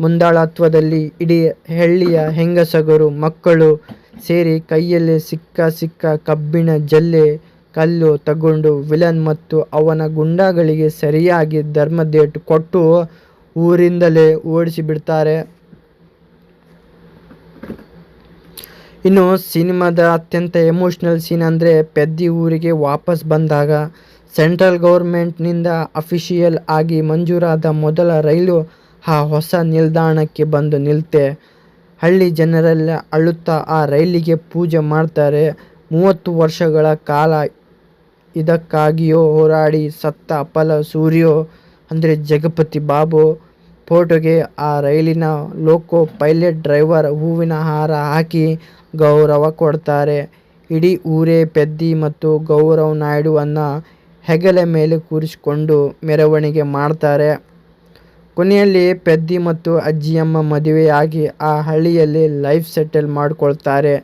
ಮುಂದಾಳತ್ವದಲ್ಲಿ ಇಡೀ ಹಳ್ಳಿಯ ಹೆಂಗಸಗರು ಮಕ್ಕಳು ಸೇರಿ ಕೈಯಲ್ಲಿ ಸಿಕ್ಕ ಕಬ್ಬಿಣ ಜಲ್ಲೆ ಕಲ್ಲು ತಗೊಂಡು ವಿಲನ್ ಮತ್ತು ಅವನ ಗುಂಡಾಗಳಿಗೆ ಸರಿಯಾಗಿ ಧರ್ಮದೇಟು ಕೊಟ್ಟು ಊರಿಂದಲೇ ಓಡಿಸಿಬಿಡ್ತಾರೆ. ಇನ್ನು ಸಿನಿಮಾದ ಅತ್ಯಂತ ಎಮೋಷ್ನಲ್ ಸೀನ್ ಅಂದರೆ ಪೆದ್ದಿ ಊರಿಗೆ ವಾಪಸ್ ಬಂದಾಗ ಸೆಂಟ್ರಲ್ ಗೌರ್ಮೆಂಟ್ನಿಂದ ಅಫಿಷಿಯಲ್ ಆಗಿ ಮಂಜೂರಾದ ಮೊದಲ ರೈಲು ಆ ಹೊಸ ನಿಲ್ದಾಣಕ್ಕೆ ಬಂದು ನಿಲ್ತೆ. ಹಳ್ಳಿ ಜನರೆಲ್ಲ ಅಳುತ್ತಾ ಆ ರೈಲಿಗೆ ಪೂಜೆ ಮಾಡ್ತಾರೆ. 30 ವರ್ಷಗಳ ಕಾಲ ಇದಕ್ಕಾಗಿಯೋ ಹೋರಾಡಿ ಸತ್ತ ಅಪಲ ಸೂರ್ಯೋ ಅಂದರೆ ಜಗಪತಿ ಬಾಬು ಫೋಟೋಗೆ ಆ ರೈಲಿನ ಲೋಕೋ ಪೈಲಟ್ ಡ್ರೈವರ್ ಹೂವಿನ ಹಾರ ಹಾಕಿ ಗೌರವ ಕೊಡ್ತಾರೆ. ಇಡೀ ಊರೇ ಪೆದ್ದಿ ಮತ್ತು ಗೌರವ್ ನಾಯ್ಡುವನ್ನು ಹೆಗಲ ಮೇಲೆ ಕೂರಿಸಿಕೊಂಡು ಮೆರವಣಿಗೆ ಮಾಡ್ತಾರೆ. ಕೊನೆಯಲ್ಲಿ ಪೆದ್ದಿ ಮತ್ತು ಅಜ್ಜಿಯಮ್ಮ ಮದುವೆಯಾಗಿ ಆ ಹಳ್ಳಿಯಲ್ಲಿ ಲೈಫ್ ಸೆಟಲ್ ಮಾಡ್ಕೊಳ್ತಾರೆ.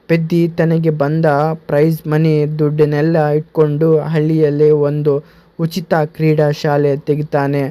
ಪೆದ್ದಿ ತನಗೆ ಬಂದ ಪ್ರೈಸ್ ಮನಿ ದುಡ್ಡನ್ನೆಲ್ಲ ಇಟ್ಕೊಂಡು ಹಳ್ಳಿಯಲ್ಲೇ ಒಂದು ಉಚಿತ ಕ್ರೀಡಾ ಶಾಲೆ ತೆಗಿತಾನೆ.